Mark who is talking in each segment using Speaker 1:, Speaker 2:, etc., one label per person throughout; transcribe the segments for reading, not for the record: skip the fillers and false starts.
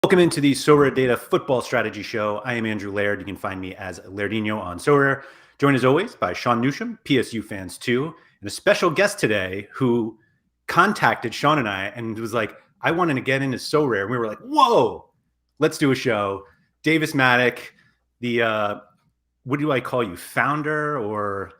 Speaker 1: Welcome into the SorareData Football Strategy Show. I am Andrew Laird. You can find me as Lairdinho on Sorare. Joined as always by Sean Newsham, PSU fans too, and a special guest today who contacted Sean and I and was like, I wanted to get into Sorare. And we were like, whoa, let's do a show. Davis Mattek, the, what do I call you, founder or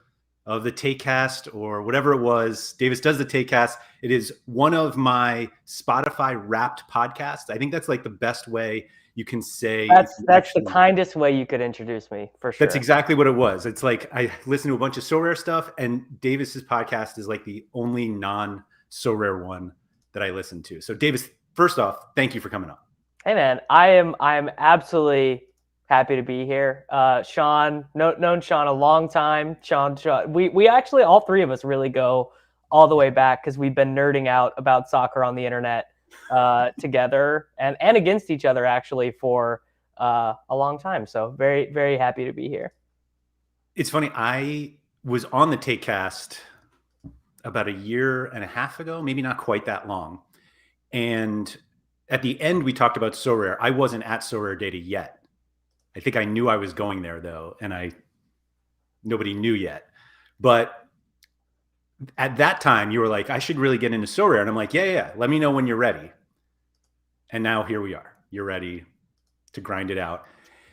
Speaker 1: of the Takecast or whatever it was. Davis does the Takecast. It is one of my Spotify wrapped podcasts. I think that's like the best way you can say.
Speaker 2: That's the kindest way you could introduce me, for sure.
Speaker 1: That's exactly what it was. It's like I listen to a bunch of Sorare stuff, and Davis's podcast is like the only non-Sorare one that I listen to. So Davis, first off, thank you for coming on.
Speaker 2: Hey man, I'm absolutely happy to be here. Sean, known Sean a long time. Sean, we actually, all three of us really go all the way back because we've been nerding out about soccer on the internet together and against each other actually for a long time. So very, very happy to be here.
Speaker 1: It's funny. I was on the Takecast about a year and a half ago, maybe not quite that long. And at the end, we talked about Sorare. I wasn't at SorareData yet. I think I knew I was going there though, and nobody knew yet. But at that time, you were like, I should really get into Sorare. And I'm like, yeah. Let me know when you're ready. And now here we are. You're ready to grind it out.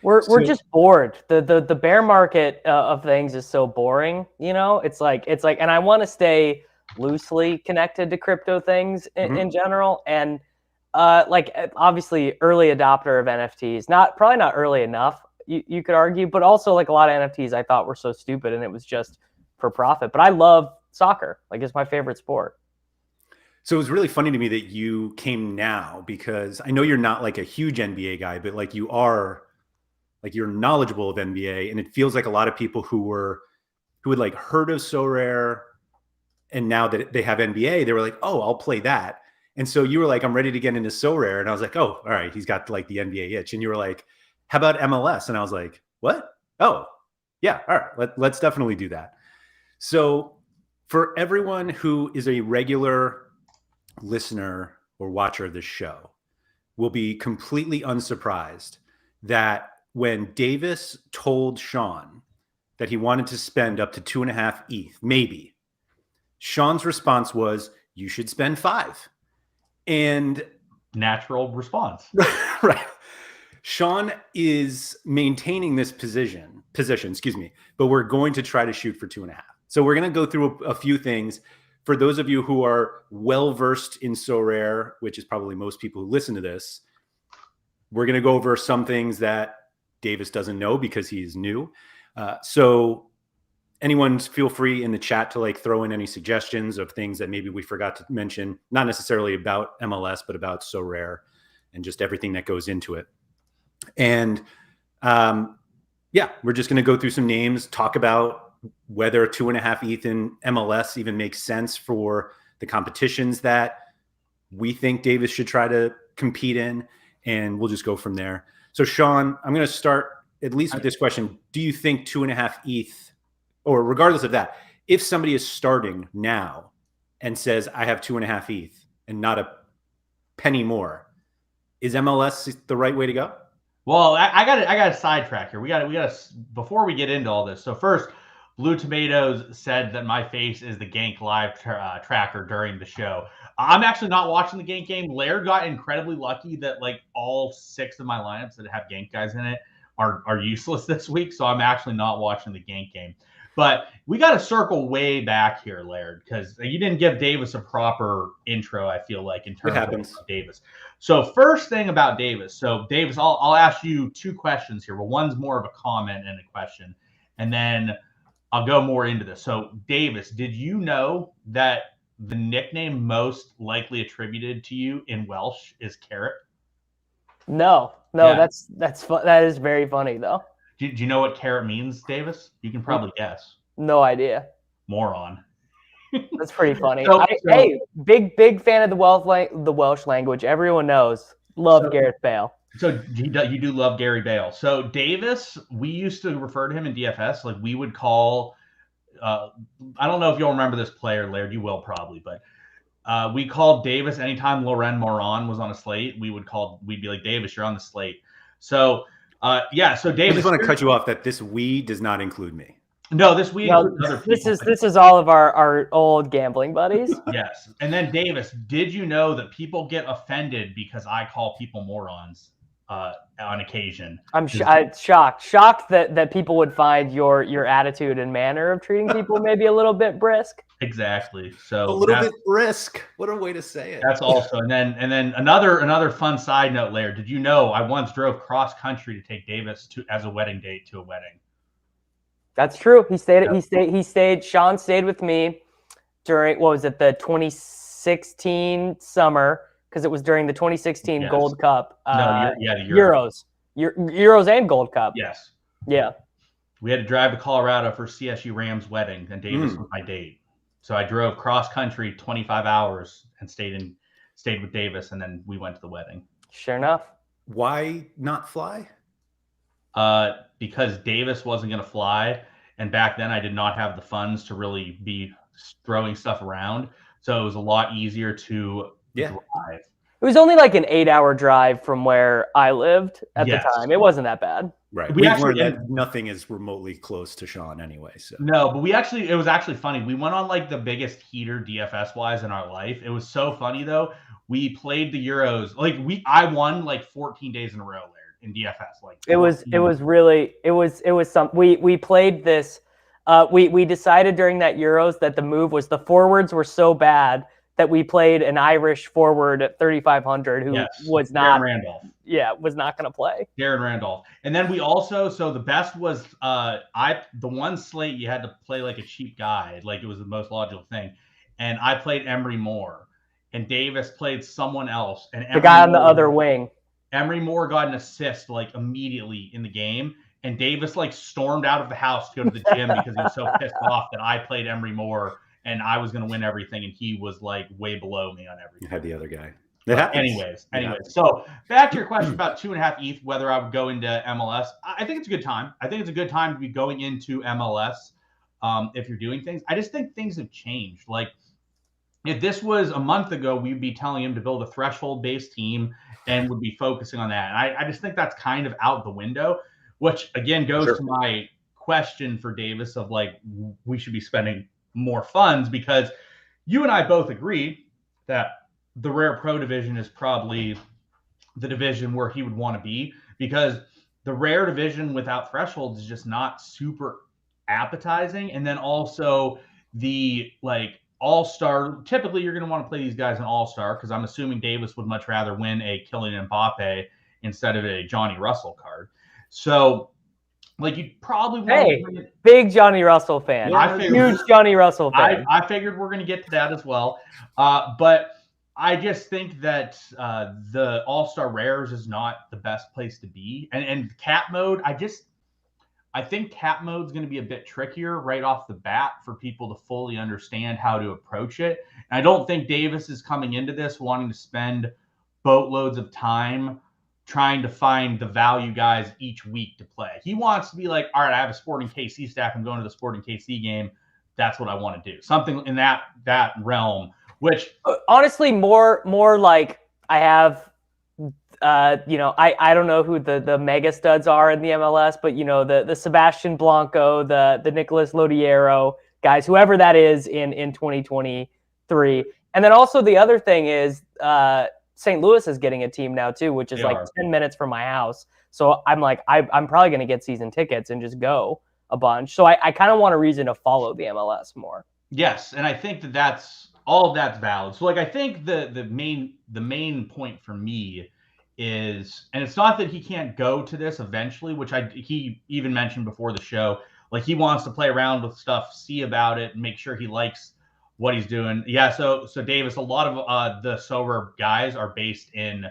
Speaker 2: We're just bored. The bear market of things is so boring. You know, it's like, and I want to stay loosely connected to crypto things in general. And like obviously early adopter of NFTs, probably not early enough, you could argue, but also like a lot of NFTs I thought were so stupid and it was just for profit. But I love soccer. Like it's my favorite sport.
Speaker 1: So it was really funny to me that you came now because I know you're not like a huge NBA guy, but like you are, like you're knowledgeable of NBA, and it feels like a lot of people who had like heard of Sorare, and now that they have NBA, they were like, oh, I'll play that. And so you were like, I'm ready to get into Sorare. And I was like, oh, all right, he's got like the NBA itch. And you were like, how about MLS? And I was like, what? Oh, yeah, all right, let's definitely do that. So for everyone who is a regular listener or watcher of this show will be completely unsurprised that when Davis told Sean that he wanted to spend up to 2.5 ETH, maybe, Sean's response was, you should spend 5. And
Speaker 3: natural response.
Speaker 1: Right. Sean is maintaining this position, but we're going to try to shoot for 2.5. So we're going to go through a few things. For those of you who are well-versed in Sorare, which is probably most people who listen to this, we're going to go over some things that Davis doesn't know because he's new. So anyone feel free in the chat to like throw in any suggestions of things that maybe we forgot to mention, not necessarily about MLS, but about Sorare and just everything that goes into it. And yeah, we're just going to go through some names, talk about whether 2.5 ETH in MLS even makes sense for the competitions that we think Davis should try to compete in. And we'll just go from there. So Sean, I'm going to start at least with this question. Do you think 2.5 ETH, or regardless of that, if somebody is starting now and says, I have 2.5 ETH and not a penny more, is MLS the right way to go?
Speaker 3: Well, I got a sidetrack here. We got to before we get into all this. So first, Blue Tomatoes said that my face is the Gank live tracker during the show. I'm actually not watching the Gank game. Laird got incredibly lucky that like all 6 of my lineups that have Gank guys in it are useless this week. So I'm actually not watching the Gank game. But we got to circle way back here, Laird, because you didn't give Davis a proper intro, I feel like, in terms of Davis. So first thing about Davis. So Davis, I'll ask you 2 questions here. Well, one's more of a comment and a question. And then I'll go more into this. So Davis, did you know that the nickname most likely attributed to you in Welsh is carrot?
Speaker 2: No, yeah. That is very funny though.
Speaker 3: Do you know what carrot means, Davis? You can probably guess.
Speaker 2: No idea.
Speaker 3: Moron.
Speaker 2: That's pretty funny. Hey, big fan of the Welsh language. Everyone knows. Love Gareth Bale.
Speaker 3: So you do love Gary Bale. So Davis, we used to refer to him in DFS. Like we would call, I don't know if you'll remember this player, Laird. You will probably, but we called Davis anytime Loren Moron was on a slate. We'd be like, Davis, you're on the slate. So yeah, so Davis.
Speaker 1: I just want to cut you off that this we does not include me.
Speaker 3: No, this we include other people.
Speaker 2: This is all of our old gambling buddies.
Speaker 3: Yes. And then Davis, did you know that people get offended because I call people morons on occasion?
Speaker 2: I'm shocked that people would find your attitude and manner of treating people maybe a little bit brisk.
Speaker 3: Exactly. So
Speaker 1: a little bit brisk. What a way to say it.
Speaker 3: That's also, and then another fun side note, Laird. Did you know I once drove cross country to take Davis as a wedding date to a wedding?
Speaker 2: That's true. Sean stayed with me during, what was it, the 2016 summer, because it was during the 2016 Gold Cup.
Speaker 3: The
Speaker 2: Euros and Gold Cup.
Speaker 3: Yes.
Speaker 2: Yeah.
Speaker 3: We had to drive to Colorado for CSU Rams wedding, and Davis was my date. So I drove cross country 25 hours and stayed with Davis, and then we went to the wedding.
Speaker 2: Sure enough.
Speaker 1: Why not fly?
Speaker 3: Because Davis wasn't going to fly, and back then I did not have the funds to really be throwing stuff around, so it was a lot easier to drive.
Speaker 2: It was only like an 8-hour drive from where I lived at the time. It wasn't that bad.
Speaker 1: Right. We've learned that nothing is remotely close to Sean anyway. So
Speaker 3: no, but it was actually funny. We went on like the biggest heater DFS wise in our life. It was so funny though. We played the Euros. I won like 14 days in a row there in DFS. We played this. We decided during that Euros that the move was the forwards were so bad that we played an Irish forward at 3,500 who was not Darren Randolph.
Speaker 2: Yeah, was not going to play.
Speaker 3: Darren Randolph. And then we also, so the best was the one slate you had to play like a cheap guy, like it was the most logical thing. And I played Emery Moore, and Davis played someone else. And
Speaker 2: the guy on the other wing.
Speaker 3: Emery Moore got an assist like immediately in the game, and Davis like stormed out of the house to go to the gym because he was so pissed off that I played Emery Moore and I was going to win everything, and he was like way below me on everything.
Speaker 1: You had the other guy.
Speaker 3: Anyways. So back to your question about 2.5 ETH, whether I would go into MLS. I think it's a good time. I think it's a good time to be going into MLS if you're doing things. I just think things have changed. Like if this was a month ago, we'd be telling him to build a threshold-based team and would be focusing on that. And I just think that's kind of out the window, which again goes to my question for Davis of like we should be spending more funds, because you and I both agree that the Rare Pro division is probably the division where he would want to be, because the Rare division without thresholds is just not super appetizing. And then also the like All-Star, typically you're going to want to play these guys in All-Star, because I'm assuming Davis would much rather win a Kylian Mbappe instead of a Johnny Russell card. So like you probably want
Speaker 2: big Johnny Russell fan. Huge Johnny Russell fan.
Speaker 3: I figured we're going to get to that as well. But I just think that the All-Star Rares is not the best place to be. And cap mode, I think cap mode is going to be a bit trickier right off the bat for people to fully understand how to approach it. And I don't think Davis is coming into this wanting to spend boatloads of time trying to find the value guys each week to play. He wants to be like, all right, I have a Sporting KC stack. I'm going to the Sporting KC game. That's what I want to do. Something in that realm, which
Speaker 2: honestly, more like I have, I don't know who the mega studs are in the MLS, but the Sebastian Blanco, the Nicolas Lodiero guys, whoever that is in 2023. And then also the other thing is, St. Louis is getting a team now too, which is 10 minutes from my house. So I'm like, I'm probably going to get season tickets and just go a bunch. So I kind of want a reason to follow the MLS more.
Speaker 3: Yes, and I think that's all of that's valid. So like I think the main point for me is, and it's not that he can't go to this eventually, which he even mentioned before the show, like he wants to play around with stuff, see about it, and make sure he likes what he's doing. Yeah, so Davis, a lot of the Sorare guys are based in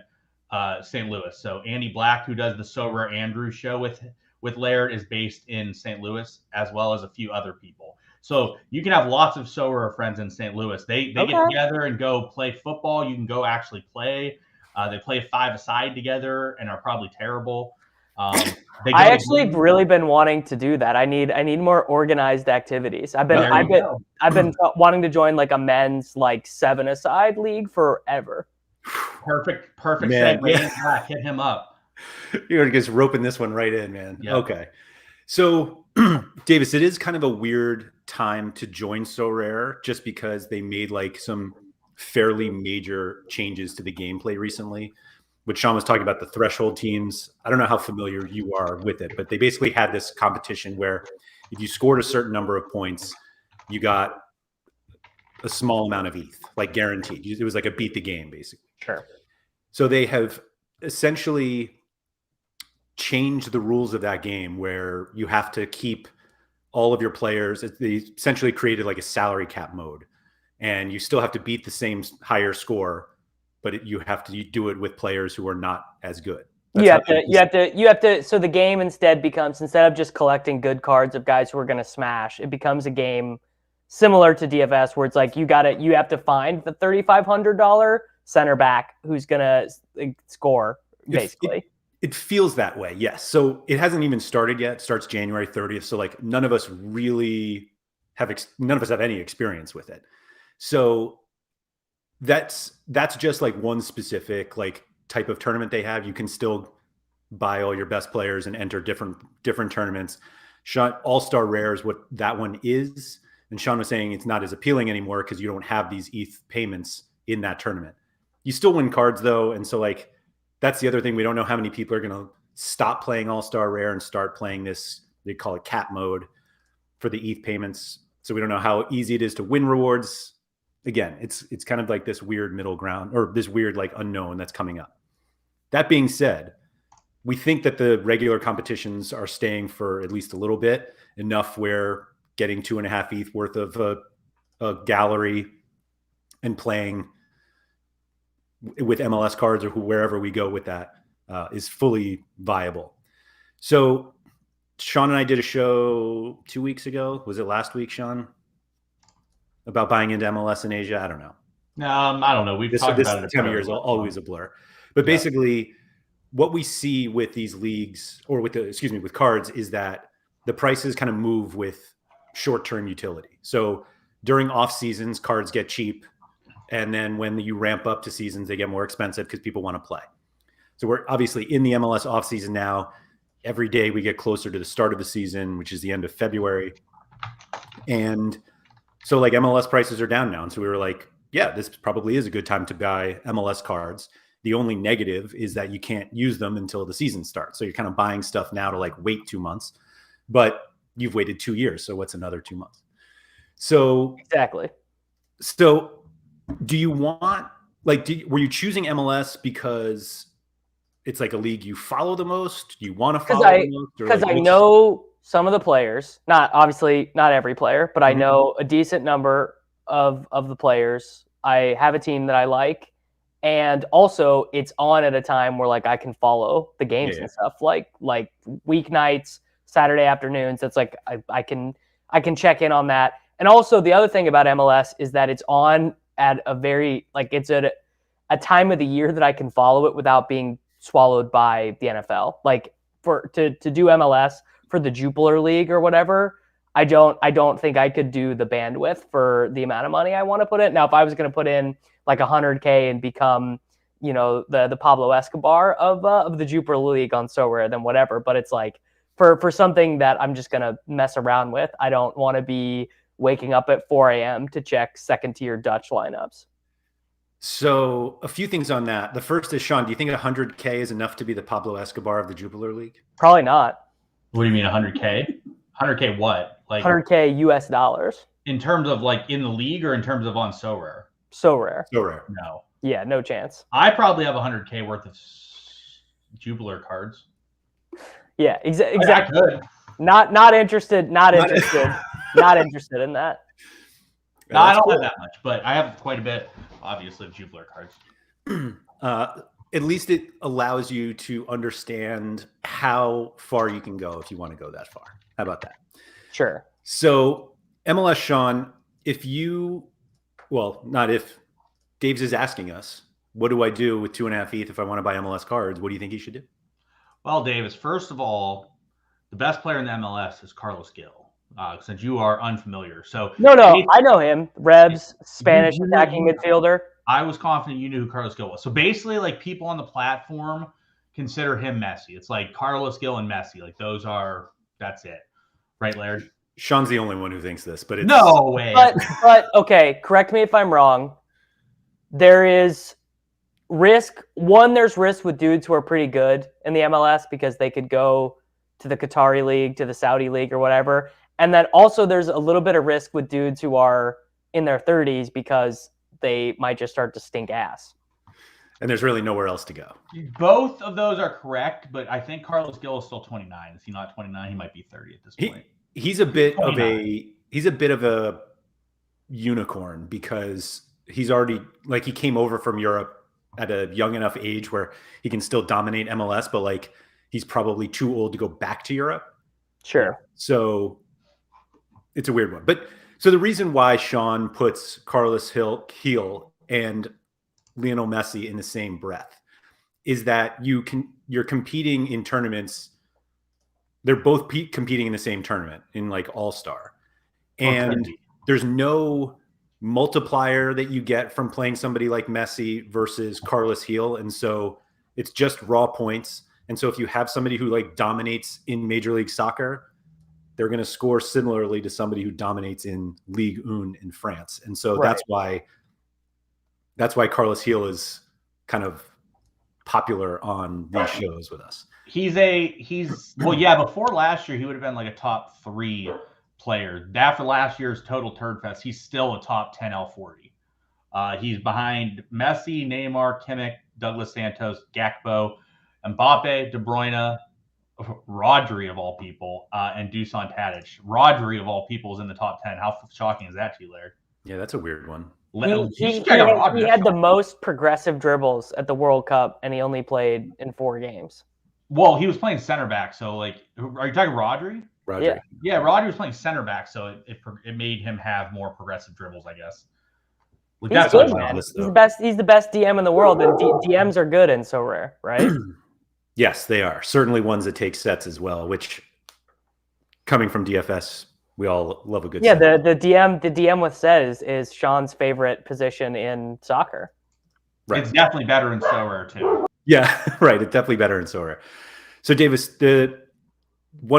Speaker 3: St. Louis. So Andy Black, who does the Sorare Andrew show with Laird, is based in St. Louis, as well as a few other people. So you can have lots of Sorare friends in St. Louis. They get together and go play football. You can go actually play. They play 5-a-side together and are probably terrible.
Speaker 2: I actually really been wanting to do that. I need more organized activities. I've been wanting to join like a men's like 7-a-side league forever.
Speaker 3: Perfect segue. Hit him up.
Speaker 1: You're just roping this one right in, man.
Speaker 3: Yep.
Speaker 1: Okay. So, Davis, it is kind of a weird time to join Sorare just because they made like some fairly major changes to the gameplay recently. Which Sean was talking about, the threshold teams. I don't know how familiar you are with it, but they basically had this competition where if you scored a certain number of points, you got a small amount of ETH, like guaranteed. It was like a beat the game, basically.
Speaker 2: Sure.
Speaker 1: So they have essentially changed the rules of that game where you have to keep all of your players. They essentially created like a salary cap mode, and you still have to beat the same higher score, but you have to do it with players who are not as good.
Speaker 2: You have to. So the game instead becomes, instead of just collecting good cards of guys who are going to smash, it becomes a game similar to DFS where it's like you have to find the $3,500 center back who's going to score, basically.
Speaker 1: It feels that way, yes. So it hasn't even started yet. It starts January 30th. So like none of us have any experience with it. So that's just like one specific like type of tournament they have. You can still buy all your best players and enter different tournaments. Sean, All-Star Rare is what that one is. And Sean was saying it's not as appealing anymore because you don't have these ETH payments in that tournament. You still win cards though. And so like, that's the other thing. We don't know how many people are going to stop playing All-Star Rare and start playing this, they call it cap mode for the ETH payments. So we don't know how easy it is to win rewards. Again, it's kind of like this weird middle ground, or this weird like unknown that's coming up. That being said, we think that the regular competitions are staying for at least a little bit, enough where getting 2.5 ETH worth of a gallery and playing with MLS cards or wherever we go with that is fully viable. So Sean and I did a show 2 weeks ago. Was it last week, Sean? About buying into MLS in Asia? I don't know.
Speaker 3: I don't know. We've talked about it.
Speaker 1: 10 years always a blur. But basically, what we see with these leagues, or with cards, is that the prices kind of move with short-term utility. So during off seasons, cards get cheap, and then when you ramp up to seasons, they get more expensive because people want to play. So we're obviously in the MLS off season now. Every day we get closer to the start of the season, which is the end of February, and so like MLS prices are down now. And so we were like, yeah, this probably is a good time to buy MLS cards. The only negative is that you can't use them until the season starts. So you're kind of buying stuff now to like wait 2 months, but you've waited 2 years. So what's another 2 months? So
Speaker 2: exactly.
Speaker 1: So do you want, like, were you choosing MLS because it's like a league you follow the most? Do you want to follow the most?
Speaker 2: Because I know some of the players, not every player, but I know a decent number of the players. I have a team that I like, and also it's on at a time where like I can follow the games and stuff, like weeknights, Saturday afternoons. It's like I can check in on that. And also the other thing about MLS is that it's on at a very it's at a time of the year that I can follow it without being swallowed by the NFL. Like to do MLS for the Jupiler League or whatever, I don't think I could do the bandwidth for the amount of money I want to put in. Now, if I was going to put in like 100K and become, the Pablo Escobar of the Jupiler League on Sorare, then whatever. But it's like for something that I'm just going to mess around with, I don't want to be waking up at 4 a.m. to check second-tier Dutch lineups.
Speaker 1: So a few things on that. The first is, Sean, do you think 100K is enough to be the Pablo Escobar of the Jupiler League?
Speaker 2: Probably not.
Speaker 3: What do you mean 100K? 100K what? Like
Speaker 2: 100K US dollars.
Speaker 3: In terms of like in the league or in terms of on Sorare?
Speaker 2: Sorare.
Speaker 3: No.
Speaker 2: Yeah, no chance.
Speaker 3: I probably have 100K worth of Jupiler cards.
Speaker 2: Yeah, exactly.
Speaker 3: I could.
Speaker 2: Not interested. Not interested. Not interested in that.
Speaker 3: No, I don't have that much, but I have quite a bit, obviously, of Jupiler cards.
Speaker 1: At least it allows you to understand how far you can go if you want to go that far. How about that?
Speaker 2: Sure.
Speaker 1: So MLS, Sean, Daves is asking us, what do I do with 2.5 ETH if I want to buy MLS cards? What do you think he should do?
Speaker 3: Well, Davis, first of all, the best player in the MLS is Carlos Gil, since you are unfamiliar. So
Speaker 2: No, I know him. Rebs, Spanish attacking midfielder.
Speaker 3: I was confident you knew who Carlos Gil was. So basically, like, people on the platform consider him Messi. It's like Carlos Gil and Messi. Like, that's it. Right, Laird?
Speaker 1: Sean's the only one who thinks this, but it's
Speaker 3: No way.
Speaker 2: But okay, correct me if I'm wrong. There is risk. One, there's risk with dudes who are pretty good in the MLS because they could go to the Qatari league, to the Saudi league, or whatever. And then also there's a little bit of risk with dudes who are in their 30s because they might just start to stink ass.
Speaker 1: And there's really nowhere else to go.
Speaker 3: Both of those are correct, but I think Carlos Gil is still 29. Is he not 29? He might be 30 at this point.
Speaker 1: He's a bit of a unicorn because he's already, like, he came over from Europe at a young enough age where he can still dominate MLS, but like he's probably too old to go back to Europe.
Speaker 2: Sure.
Speaker 1: So it's a weird one. But so the reason why Sean puts Carlos Gil and Lionel Messi in the same breath is that you're competing in tournaments. They're both competing in the same tournament in like All-Star. And there's no multiplier that you get from playing somebody like Messi versus Carlos Gil. And so it's just raw points. And so if you have somebody who like dominates in Major League Soccer, they're going to score similarly to somebody who dominates in Ligue 1 in France. And so that's why Carlos Gil is kind of popular on these shows with us.
Speaker 3: Before last year, he would have been like a top 3 player. After last year's total turd fest, he's still a top 10 L40. He's behind Messi, Neymar, Kimmich, Douglas Santos, Gakpo, Mbappe, De Bruyne, Rodri of all people, and Dusan Tadic. Rodri of all people is in the top 10. How shocking is that to you, Laird?
Speaker 1: Yeah, that's a weird one.
Speaker 2: He had the most progressive dribbles at the World Cup, and he only played in 4 games.
Speaker 3: Well, he was playing center back, so like, are you talking Rodri?
Speaker 1: Rodri.
Speaker 3: Yeah, Rodri was playing center back, so it made him have more progressive dribbles, I guess.
Speaker 2: Like, he's good, man. He's the best DM in the world, and DMs are good in Sorare, right?
Speaker 1: Yes, they are. Certainly ones that take sets as well, which, coming from DFS, we all love a good set.
Speaker 2: Yeah, the DM with set is Sean's favorite position in soccer.
Speaker 1: Right.
Speaker 3: It's definitely better in Sorare too.
Speaker 1: Yeah, right. It's definitely better in Sorare. So Davis, some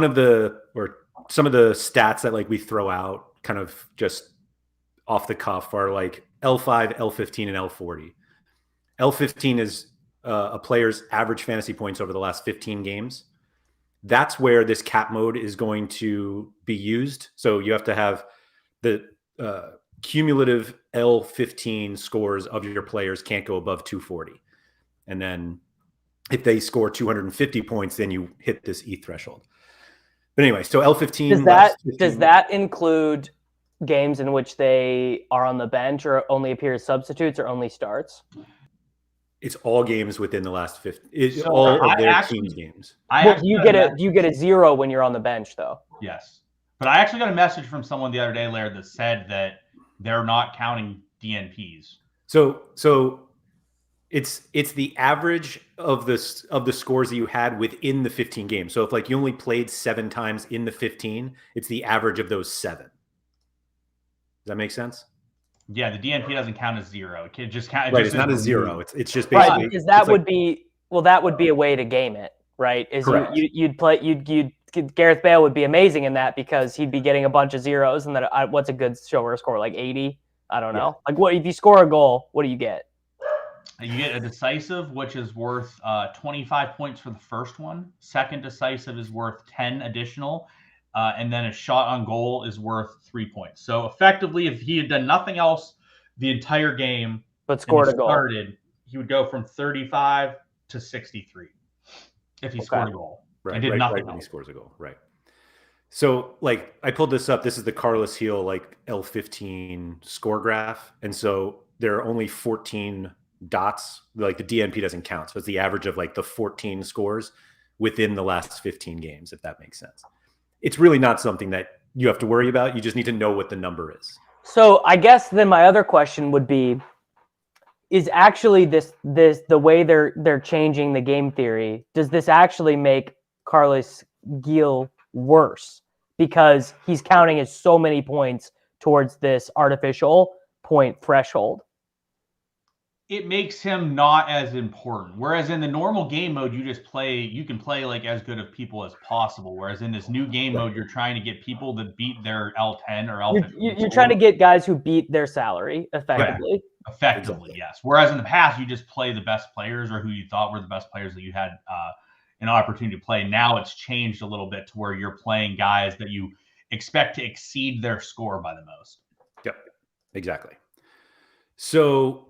Speaker 1: of the stats that like we throw out kind of just off the cuff are like L5, L15, and L40. L15 is a player's average fantasy points over the last 15 games. That's where this cap mode is going to be used. So you have to have the cumulative L15 scores of your players can't go above 240. And then if they score 250 points, then you hit this ETH threshold. But anyway, so L15.
Speaker 2: Does that include games in which they are on the bench or only appear as substitutes or only starts?
Speaker 1: It's all games within the last 50. It's all of their team's games.
Speaker 2: Do you get a 0 when you're on the bench, though?
Speaker 3: Yes. But I actually got a message from someone the other day, Laird, that said that they're not counting DNPs.
Speaker 1: So it's the average of the scores that you had within the 15 games. So if like you only played 7 times in the 15, it's the average of those 7. Does that make sense?
Speaker 3: Yeah, the DNP doesn't count as 0. It just counts.
Speaker 1: Right, it's not a 0. It's just basically
Speaker 2: because that would be a way to game it, right? Is Gareth Bale would be amazing in that because he'd be getting a bunch of zeros, and then what's a good Sorare score, like 80? I don't know. Like, what if you score a goal? What do you get?
Speaker 3: You get a decisive, which is worth 25 points for the first one. Second decisive is worth 10 additional. And then a shot on goal is worth 3 points. So effectively, if he had done nothing else the entire game,
Speaker 2: but scored a goal,
Speaker 3: he would go from 35 to 63 if he scored a goal.
Speaker 1: Right,
Speaker 3: and did nothing else.
Speaker 1: He scores a goal. Right. So like I pulled this up. This is the Carlos Gil like L15 score graph. And so there are only 14 dots. Like the DNP doesn't count. So it's the average of like the 14 scores within the last 15 games, if that makes sense. It's really not something that you have to worry about. You just need to know what the number is.
Speaker 2: So I guess then my other question would be, is actually this the way they're changing the game theory. Does this actually make Carlos Gil worse because he's counting as so many points towards this artificial point threshold?
Speaker 3: It makes him not as important. Whereas in the normal game mode, you can play like as good of people as possible. Whereas in this new game mode, you're trying to get people that beat their L10 or L15.
Speaker 2: You're trying to get guys who beat their salary effectively.
Speaker 3: Yeah, effectively, yes. Whereas in the past, you just play the best players or who you thought were the best players that you had an opportunity to play. Now it's changed a little bit to where you're playing guys that you expect to exceed their score by the most.
Speaker 1: Yep, exactly. So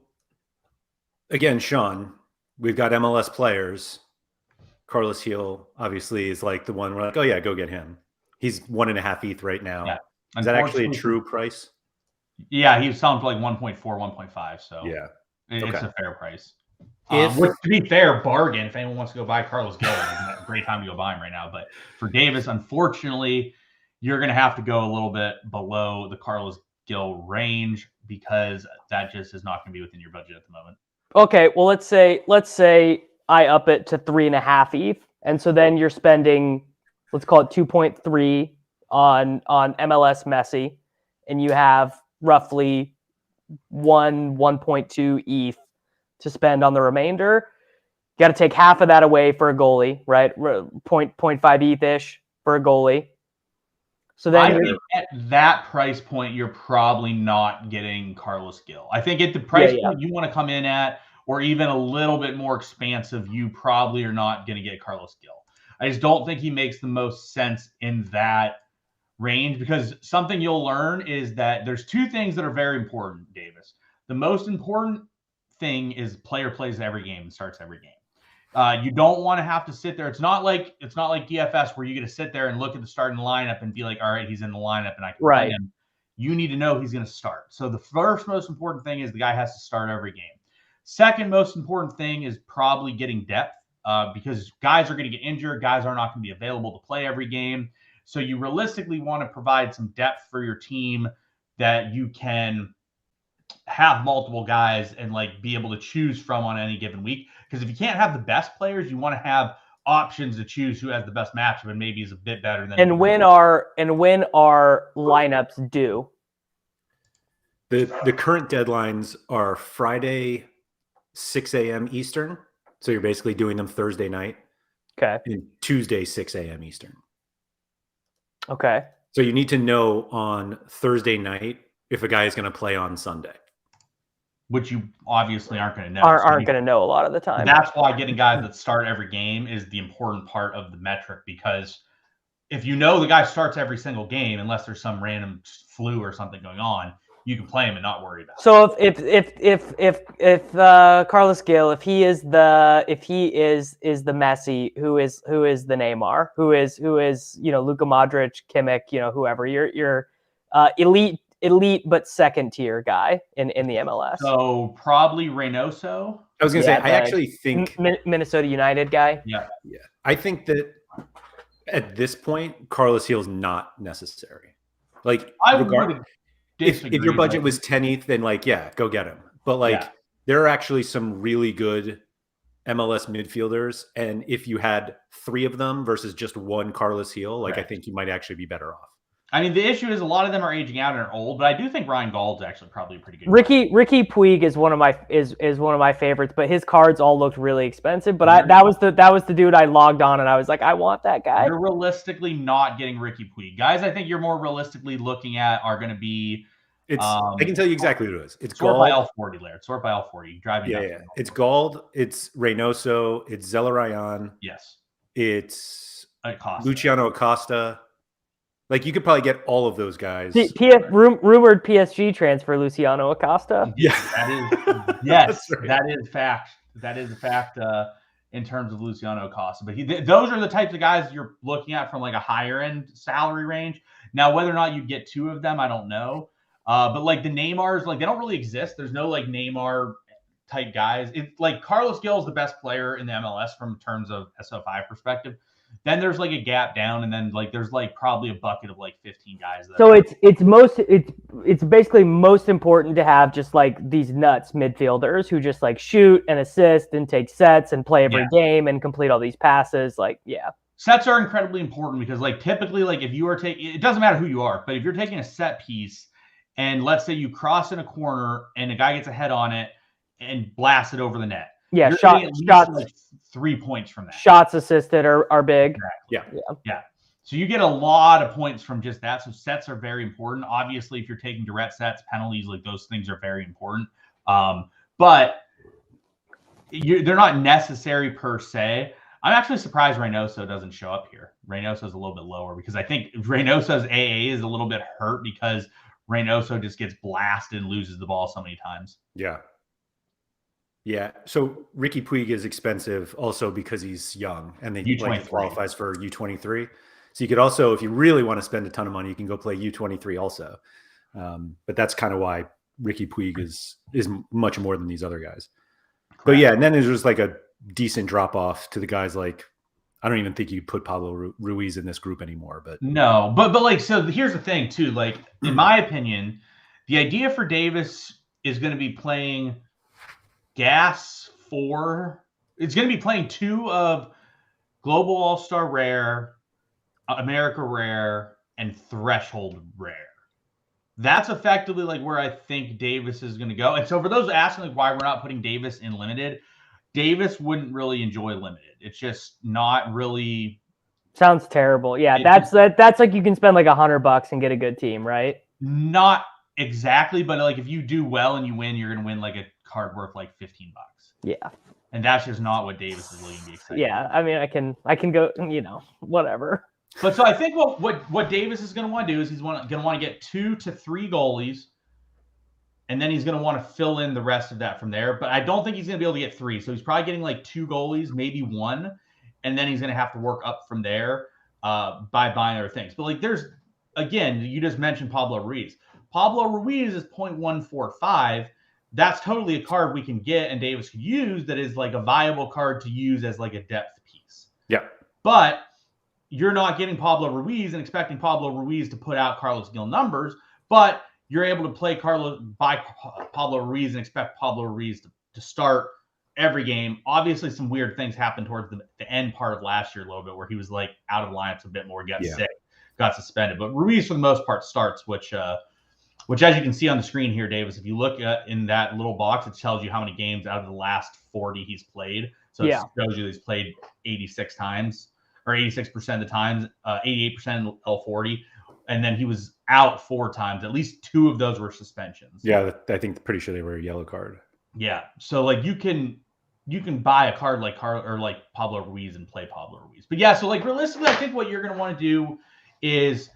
Speaker 1: again, Sean, we've got MLS players. Carlos Gil obviously is like the one we're like, oh yeah, go get him. He's 1.5 ETH right now. Yeah. Is that actually a true price?
Speaker 3: Yeah, he was selling for like 1.4, 1.5. So
Speaker 1: yeah,
Speaker 3: it's a fair price. Which, to be fair, bargain. If anyone wants to go buy Carlos Gil, it's a great time to go buy him right now. But for Davis, unfortunately, you're going to have to go a little bit below the Carlos Gil range because that just is not going to be within your budget at the moment.
Speaker 2: Okay, well, let's say I up it to 3.5 ETH, and so then you're spending, let's call it 2.3 on MLS Messi, and you have roughly 1.2 ETH to spend on the remainder. You got to take half of that away for a goalie, right? 0.5 ETH-ish for a goalie. So then
Speaker 3: I think at that price point, you're probably not getting Carlos Gil. I think at the price point you want to come in at, or even a little bit more expansive, you probably are not going to get Carlos Gil. I just don't think he makes the most sense in that range, because something you'll learn is that there's two things that are very important, Davis. The most important thing is player plays every game and starts every game. You don't want to have to sit there. It's not like DFS where you get to sit there and look at the starting lineup and be like, all right, he's in the lineup and I can play him. You need to know he's going to start. So the first most important thing is the guy has to start every game. Second most important thing is probably getting depth because guys are going to get injured. Guys are not going to be available to play every game. So you realistically want to provide some depth for your team that you can have multiple guys and like be able to choose from on any given week. Because if you can't have the best players, you want to have options to choose who has the best matchup and maybe is a bit better than.
Speaker 2: And when are lineups due?
Speaker 1: The current deadlines are Friday, 6 a.m. Eastern. So you're basically doing them Thursday night.
Speaker 2: Okay.
Speaker 1: And Tuesday, 6 a.m. Eastern.
Speaker 2: Okay.
Speaker 1: So you need to know on Thursday night if a guy is going to play on Sunday.
Speaker 3: Which you obviously aren't going to know.
Speaker 2: Aren't going to know a lot of the time.
Speaker 3: That's why getting guys that start every game is the important part of the metric, because if you know the guy starts every single game, unless there's some random flu or something going on, you can play him and not worry about it.
Speaker 2: So if Carlos Gil, if he is the Messi, who is the Neymar, who is Luka Modric, Kimmich, whoever, you're elite but second tier guy in the MLS.
Speaker 3: So probably Reynoso.
Speaker 1: I was going to say, I actually think
Speaker 2: Minnesota United guy.
Speaker 3: Yeah.
Speaker 1: I think that at this point, Carlos Gil's not necessary. Like, if your budget was 10 ETH, then go get him. But there are actually some really good MLS midfielders, and if you had 3 of them versus just one Carlos Gil, I think you might actually be better off.
Speaker 3: I mean, the issue is a lot of them are aging out and are old, but I do think Ryan Gauld's actually probably a pretty good.
Speaker 2: Ricky Puig is one of my favorites, but his cards all looked really expensive. But that was the dude I logged on and I was like, I want that guy.
Speaker 3: You're realistically not getting Ricky Puig. Guys I think you're more realistically looking at are going to be.
Speaker 1: I can tell you exactly who it is. It's
Speaker 3: Sort by L40, Laird. Sort by L40. Driving.
Speaker 1: Yeah. It's Gauld. It's Reynoso. It's Zelarayan.
Speaker 3: Yes.
Speaker 1: It's
Speaker 3: Acosta.
Speaker 1: Luciano Acosta. You could probably get all of those guys.
Speaker 2: Rumored PSG transfer Luciano Acosta.
Speaker 1: Yeah,
Speaker 3: yes, right. That is fact. That is a fact in terms of Luciano Acosta. But those are the types of guys you're looking at from a higher end salary range. Now, whether or not you get 2 of them, I don't know. But the Neymars, they don't really exist. There's no Neymar type guys. It's like Carlos Gil is the best player in the MLS from terms of SO5 perspective. Then there's like a gap down, and then like there's like probably a bucket of like 15 guys.
Speaker 2: So it's basically most important to have just like these nuts midfielders who just like shoot and assist and take sets and play every game and complete all these passes. Like, yeah.
Speaker 3: Sets are incredibly important because like typically like if you are taking, it doesn't matter who you are, but if you're taking a set piece and let's say you cross in a corner and a guy gets a head on it and blasts it over the net.
Speaker 2: Yeah,
Speaker 3: you're
Speaker 2: shots
Speaker 3: like 3 points from that.
Speaker 2: Shots assisted are big.
Speaker 3: Exactly. Yeah. So you get a lot of points from just that. So sets are very important. Obviously, if you're taking direct sets, penalties, like those things are very important. But they're not necessary per se. I'm actually surprised Reynoso doesn't show up here. Reynoso's a little bit lower because I think Reynoso's AA is a little bit hurt because Reynoso just gets blasted and loses the ball so many times.
Speaker 1: Yeah. Yeah. So Ricky Puig is expensive also because he's young and he qualifies for U23. So you could also, if you really want to spend a ton of money, you can go play U23 also. But that's kind of why Ricky Puig is much more than these other guys. Correct. But yeah, and then there's just like a decent drop off to the guys like, I don't even think you put Pablo Ruiz in this group anymore. But
Speaker 3: no, but like, so here's the thing too. Like, in my opinion, the idea for Davis is going to be playing Gas 4. It's going to be playing 2 of Global All-Star Rare, America Rare, and Threshold Rare. That's effectively like where I think Davis is going to go. And so for those asking like why we're not putting Davis in limited, Davis wouldn't really enjoy limited. It's just not really.
Speaker 2: Sounds terrible. Yeah, that's like you can spend like $100 and get a good team, right?
Speaker 3: Not exactly, but like if you do well and you win, you're going to win like a card worth like $15.
Speaker 2: Yeah.
Speaker 3: And that's just not what Davis is really going to be excited
Speaker 2: about. I mean, I can go, whatever.
Speaker 3: But so I think what Davis is going to want to do is he's going to want to get 2 to 3 goalies, and then he's going to want to fill in the rest of that from there. But I don't think he's going to be able to get 3. So he's probably getting like 2 goalies, maybe 1, and then he's going to have to work up from there by buying other things. But like there's, again, you just mentioned Pablo Ruiz. Pablo Ruiz is 0.145. That's totally a card we can get and Davis could use that is like a viable card to use as like a depth piece.
Speaker 1: Yeah.
Speaker 3: But you're not getting Pablo Ruiz and expecting Pablo Ruiz to put out Carlos Gil numbers, but you're able to buy Pablo Ruiz and expect Pablo Ruiz to start every game. Obviously, some weird things happened towards the end part of last year a little bit where he was like out of lineups a bit more, got sick, got suspended. But Ruiz, for the most part, starts, which as you can see on the screen here, Davis, if you look in that little box, it tells you how many games out of the last 40 he's played. So it shows you he's played 86 times. Or 86% of the times, 88% in L40, and then he was out 4 times. At least 2 of those were suspensions.
Speaker 1: Yeah, I think pretty sure they were a yellow card.
Speaker 3: Yeah, so like you can buy a card like Pablo Ruiz and play Pablo Ruiz. But yeah, so like realistically, I think what you're going to want to do is,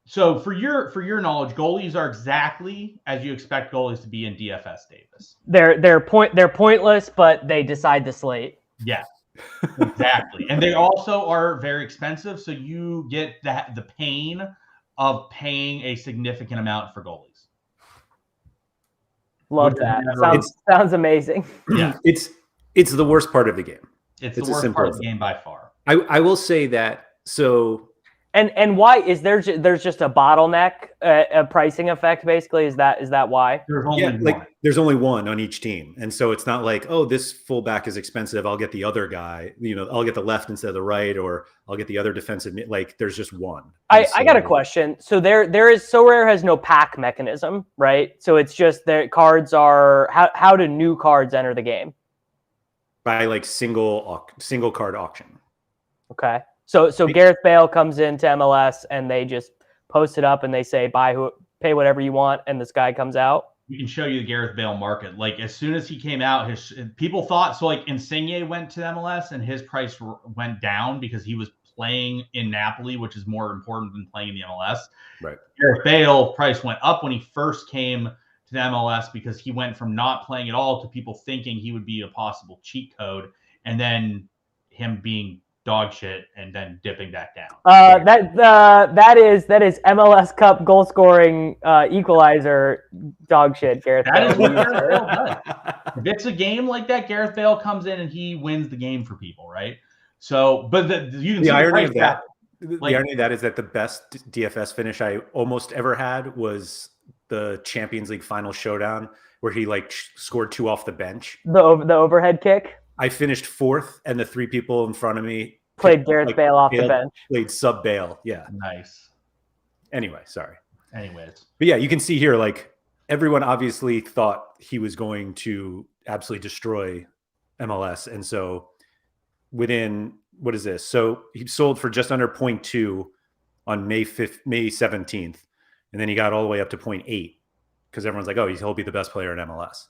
Speaker 3: so for your knowledge, goalies are exactly as you expect goalies to be in DFS, Davis.
Speaker 2: They're pointless, but they decide the slate.
Speaker 3: Yeah. Exactly. And they also are very expensive. So you get the pain of paying a significant amount for goalies.
Speaker 2: Love that. Sounds amazing.
Speaker 3: Yeah.
Speaker 1: It's the worst part of the game.
Speaker 3: It's the worst part of the game by far.
Speaker 1: I will say that. So.
Speaker 2: And why is there's just a bottleneck, a pricing effect? Basically, is that why?
Speaker 1: There's only one on each team, and so it's not like, oh, this fullback is expensive, I'll get the other guy. I'll get the left instead of the right, or I'll get the other defensive. Like there's just one.
Speaker 2: I got a question. So there is Sorare has no pack mechanism, right? So it's just their cards are how do new cards enter the game?
Speaker 1: By like single card auction.
Speaker 2: Okay. So Gareth Bale comes into MLS and they just post it up and they say pay whatever you want, and this guy comes out.
Speaker 3: We can show you the Gareth Bale market. Like as soon as he came out, people thought so. Like Insigne went to MLS and his price went down because he was playing in Napoli, which is more important than playing in the MLS.
Speaker 1: Right.
Speaker 3: Gareth Bale price went up when he first came to the MLS because he went from not playing at all to people thinking he would be a possible cheat code, and then him being dog shit and then dipping back down.
Speaker 2: That is MLS Cup goal scoring equalizer dog shit. Gareth
Speaker 3: That
Speaker 2: Bale.
Speaker 3: is what Gareth Bale does. If it's a game like that, Gareth Bale comes in and he wins the game for people, right? So, but you can see
Speaker 1: the irony of
Speaker 3: that.
Speaker 1: The irony of that is that the best DFS finish I almost ever had was the Champions League final showdown where he like scored 2 off the bench.
Speaker 2: The overhead kick.
Speaker 1: I finished 4th, and the 3 people in front of me
Speaker 2: played Gareth Bale off the bench.
Speaker 1: Played sub Bale. Yeah.
Speaker 3: Nice.
Speaker 1: Anyway, sorry.
Speaker 3: Anyways.
Speaker 1: But yeah, you can see here, like, everyone obviously thought he was going to absolutely destroy MLS. And so within, what is this? So he sold for just under 0.2 on May 17th. And then he got all the way up to 0.8 because everyone's like, oh, he'll be the best player in MLS.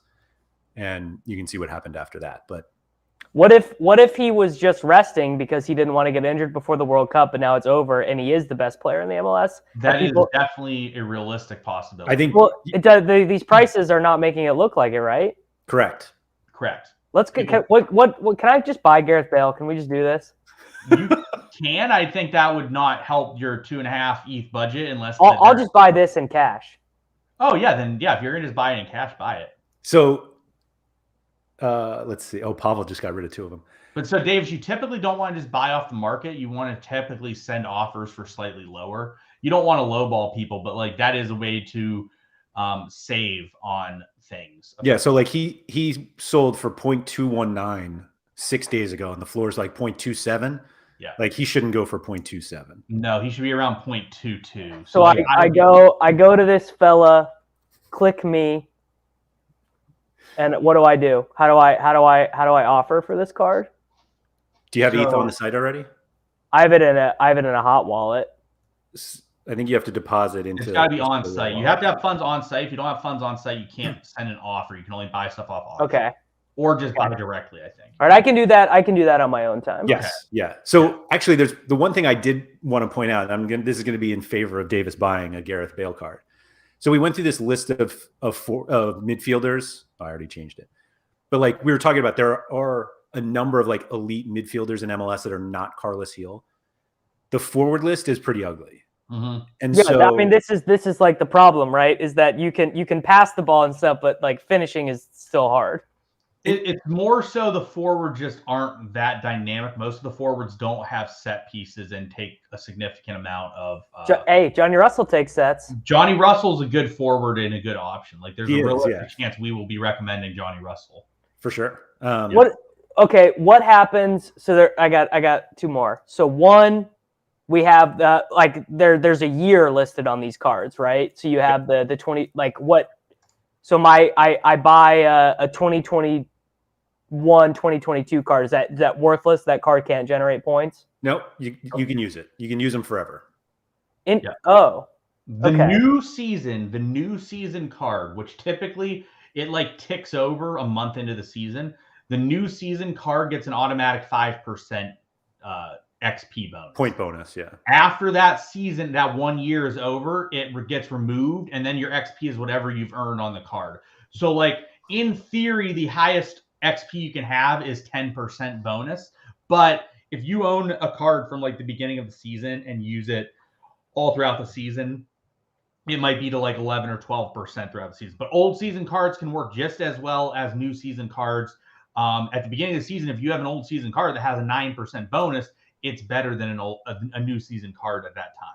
Speaker 1: And you can see what happened after that. But
Speaker 2: what if he was just resting because he didn't want to get injured before the World Cup, but now it's over and he is the best player in the MLS?
Speaker 3: That is definitely a realistic possibility.
Speaker 1: I think.
Speaker 2: Well, these prices are not making it look like it, right?
Speaker 1: Correct.
Speaker 2: Let's get. Can I just buy Gareth Bale? Can we just do this?
Speaker 3: You can. I think that would not help your 2.5 ETH budget unless
Speaker 2: I'll just buy this in cash.
Speaker 3: Oh yeah, then yeah. If you're gonna just buy it in cash, buy it.
Speaker 1: So. Let's see. Oh, Pavel just got rid of 2 of them.
Speaker 3: But so, Davis, you typically don't want to just buy off the market. You want to typically send offers for slightly lower. You don't want to lowball people, but like that is a way to save on things.
Speaker 1: Yeah. So like he sold for 0.219 6 days ago, and the floor is like 0.27.
Speaker 3: Yeah.
Speaker 1: Like he shouldn't go for 0.27.
Speaker 3: No, he should be around 0.22.
Speaker 2: So
Speaker 3: like,
Speaker 2: I go to this fella, click me. And what do I do? How do I offer for this card?
Speaker 1: Do you have ETH on the site already?
Speaker 2: I have it in a hot wallet.
Speaker 1: I think you have to deposit into.
Speaker 3: It's got to be on site. You have to have funds on site. If you don't have funds on site, you can't send an offer. You can only buy stuff off offer.
Speaker 2: Okay.
Speaker 3: Or just buy directly, I think.
Speaker 2: All right, I can do that. I can do that on my own time.
Speaker 1: Yes. Okay. Yeah. So actually, there's the one thing I did want to point out. This is going to be in favor of Davis buying a Gareth Bale card. So we went through this list of midfielders. I already changed it. But like we were talking about, there are a number of like elite midfielders in MLS that are not Carlos Heel. The forward list is pretty ugly.
Speaker 3: Mm-hmm.
Speaker 1: And so
Speaker 2: I mean, this is like the problem, right? Is that you can pass the ball and stuff, but like finishing is still hard.
Speaker 3: It's more so the forwards just aren't that dynamic. Most of the forwards don't have set pieces and take a significant amount of.
Speaker 2: Hey, Johnny Russell takes sets.
Speaker 3: Johnny Russell's a good forward and a good option. Like there's a realistic chance we will be recommending Johnny Russell
Speaker 1: for sure.
Speaker 2: What happens? So I got 2 more. So one, we have there's a year listed on these cards, right? So you have the 20 like what. So I buy a 2021, 2022 card. Is that worthless? That card can't generate points?
Speaker 1: Nope. You can use it. You can use them forever.
Speaker 3: The new season card, which typically it like ticks over a month into the season. The new season card gets an automatic 5% XP bonus.
Speaker 1: Point bonus, yeah.
Speaker 3: After that season, that 1 year is over, it gets removed, and then your XP is whatever you've earned on the card. So, like, in theory, the highest XP you can have is 10% bonus. But if you own a card from, like, the beginning of the season and use it all throughout the season, it might be to, like, 11 or 12% throughout the season. But old season cards can work just as well as new season cards. At the beginning of the season, if you have an old season card that has a 9% bonus, it's better than a new season card at that time.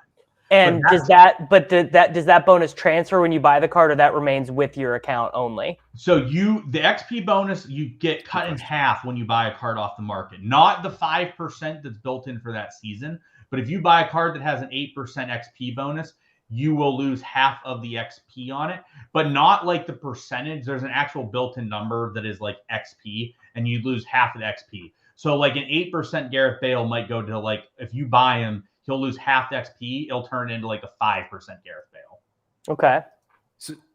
Speaker 2: And does that bonus transfer when you buy the card, or that remains with your account only?
Speaker 3: So the XP bonus, you get cut in half when you buy a card off the market. Not the 5% that's built in for that season, but if you buy a card that has an 8% XP bonus, you will lose half of the XP on it, but not like the percentage. There's an actual built-in number that is like XP, and you lose half of the XP. So like an 8% Gareth Bale might go to like, if you buy him, he'll lose half the XP. It'll turn into like a 5% Gareth Bale.
Speaker 2: Okay.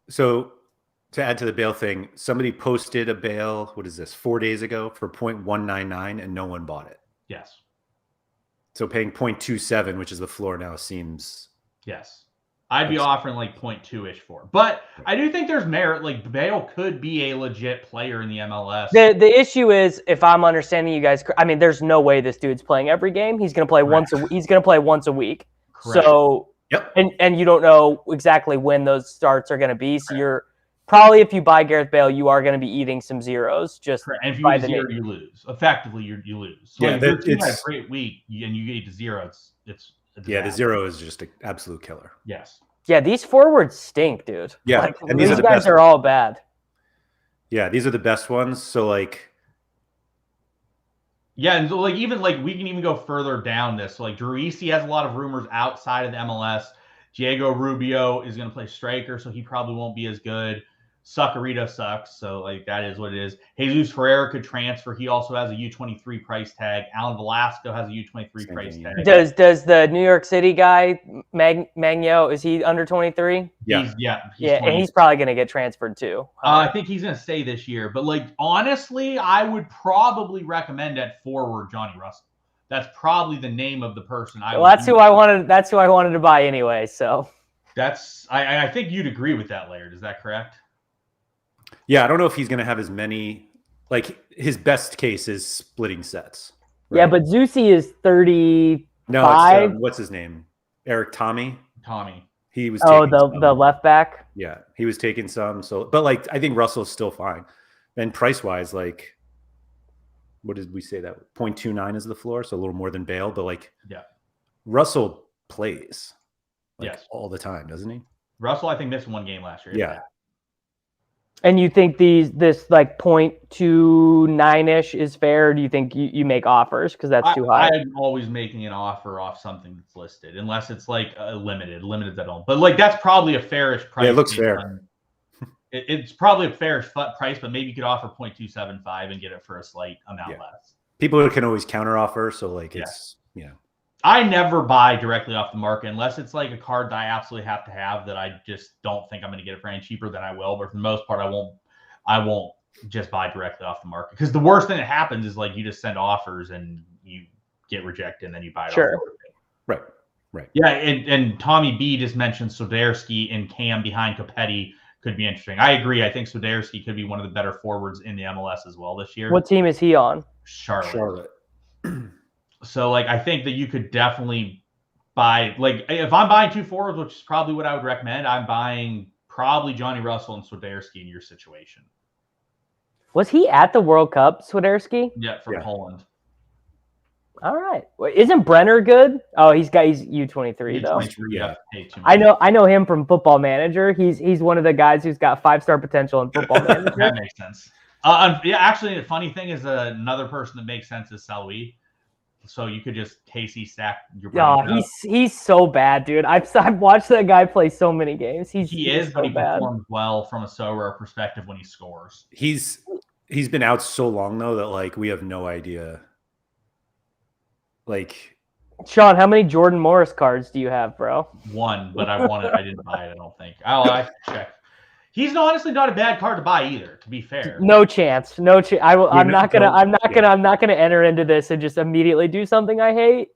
Speaker 1: So to add to the Bale thing, somebody posted a Bale, what is this, 4 days ago for 0.199 and no one bought it.
Speaker 3: Yes.
Speaker 1: So paying 0.27, which is the floor now, seems.
Speaker 3: Yes. I'd be offering like 0.2-ish for. But I do think there's merit. Like Bale could be a legit player in the MLS.
Speaker 2: The issue is, if I'm understanding you guys, I mean, there's no way this dude's playing every game. He's going to play he's going to play once a week.
Speaker 3: Correct.
Speaker 2: So, and you don't know exactly when those starts are going to be. So you're probably, if you buy Gareth Bale, you are going to be eating some zeros. Just
Speaker 3: and if you get 0, you lose. Effectively, you lose. So if your team had a great week and you get to 0, it's
Speaker 1: the 0 is just an absolute killer.
Speaker 3: Yes.
Speaker 2: Yeah, these forwards stink, dude.
Speaker 1: Yeah,
Speaker 2: like,
Speaker 1: and
Speaker 2: these guys are all bad.
Speaker 1: Yeah, these are the best ones. So like,
Speaker 3: yeah, and so like even like we can even go further down this. So like Druisi has a lot of rumors outside of the MLS. Diego Rubio is going to play striker, so he probably won't be as good. Succarito sucks, so like that is what it is. Jesus Ferreira could transfer. He also has a U23 price tag. Alan Velasco has a U23 price tag.
Speaker 2: Does the New York City guy Magno, is he under 23?
Speaker 3: Yeah,
Speaker 2: and he's probably going to get transferred too.
Speaker 3: I think he's going to stay this year. But like honestly, I would probably recommend at forward Johnny Russell. That's probably the name of the person I.
Speaker 2: Well, that's who I wanted. That's who I wanted to buy anyway. So
Speaker 3: that's I think you'd agree with that, Laird. Is that correct?
Speaker 1: Yeah, I don't know if he's going to have as many. Like his best case is splitting sets.
Speaker 2: Right? Yeah, but Zusi is 35.
Speaker 1: No, it's, what's his name? Eric Tommy. He was.
Speaker 2: The left back.
Speaker 1: Yeah, he was taking some. So, but like I think Russell's still fine. And price wise, like, what did we say that 0.29 is the floor? So a little more than Bale, but like, Russell plays all the time, doesn't he?
Speaker 3: Russell, I think missed 1 game last year.
Speaker 2: Yeah. And you think this like 0.29-ish is fair? Or do you think you make offers because that's too high?
Speaker 3: I'm always making an offer off something that's listed, unless it's like limited that don't. But like that's probably a fairish price.
Speaker 1: Yeah, it looks fair.
Speaker 3: It's probably a fairish price, but maybe you could offer 0.275 and get it for a slight amount less.
Speaker 1: People can always counter offer, so like it's
Speaker 3: I never buy directly off the market unless it's like a card that I absolutely have to have that I just don't think I'm going to get it for any cheaper than I will. But for the most part, I won't just buy directly off the market, because the worst thing that happens is like you just send offers and you get rejected and then you buy it.
Speaker 2: Sure.
Speaker 1: Right.
Speaker 3: Yeah, and Tommy B just mentioned Soderski and Cam behind Copetti could be interesting. I agree. I think Soderski could be one of the better forwards in the MLS as well this year.
Speaker 2: What team is he on?
Speaker 3: Charlotte. So, like, I think that you could definitely buy, like, if I'm buying 2 forwards, which is probably what I would recommend, I'm buying probably Johnny Russell and Swiderski in your situation.
Speaker 2: Was he at the World Cup, Swiderski?
Speaker 3: Yeah, from Poland.
Speaker 2: All right. Well, isn't Brenner good? Oh, he's U23 though.
Speaker 3: Yeah.
Speaker 2: I know him from Football Manager. He's one of the guys who's got 5-star potential in Football Manager.
Speaker 3: That makes sense. Actually, the funny thing is another person that makes sense is Salwi. So you could just KC stack your.
Speaker 2: Oh, he's so bad, dude. I've watched that guy play so many games. He
Speaker 3: performs well from a Sorare perspective when he scores.
Speaker 1: He's been out so long though that like we have no idea. Like,
Speaker 2: Sean, how many Jordan Morris cards do you have, bro?
Speaker 3: 1, but I wanted. I didn't buy it. I don't think. I check. He's honestly not a bad card to buy either. To be fair,
Speaker 2: no chance. I'm not gonna enter into this and just immediately do something I hate.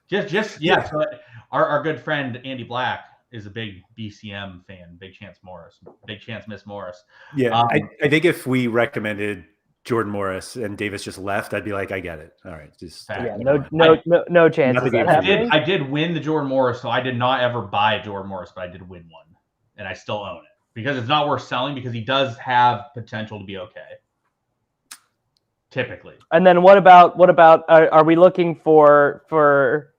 Speaker 3: So our good friend Andy Black is a big BCM fan. Big Chance Miss Morris.
Speaker 1: Yeah, I think if we recommended Jordan Morris and Davis just left, I'd be like, I get it. All right, just
Speaker 2: no chance.
Speaker 3: I did win the Jordan Morris, so I did not ever buy a Jordan Morris, but I did win one, and I still own it. Because it's not worth selling, because he does have potential to be okay. Typically.
Speaker 2: And then what about are we looking for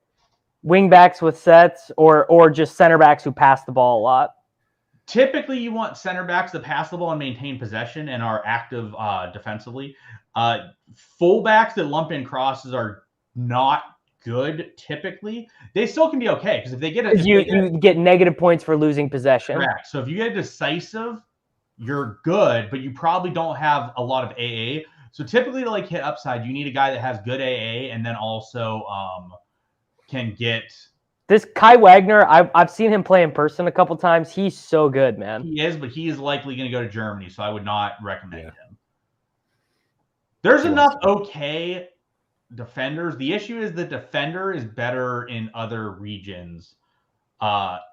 Speaker 2: wing backs with sets or just center backs who pass the ball a lot?
Speaker 3: Typically you want center backs that pass the ball and maintain possession and are active defensively. Fullbacks that lump in crosses are not good typically. They still can be okay, because if they get
Speaker 2: you get negative points for losing possession.
Speaker 3: Correct. So if you get decisive, you're good, but you probably don't have a lot of AA. So typically to like hit upside, you need a guy that has good AA and then also can get
Speaker 2: this Kai Wagner. I've seen him play in person a couple times. He's so good, man.
Speaker 3: He is, but he is likely going to go to Germany, so I would not recommend him. There's enough okay defenders. The issue is the defender is better in other regions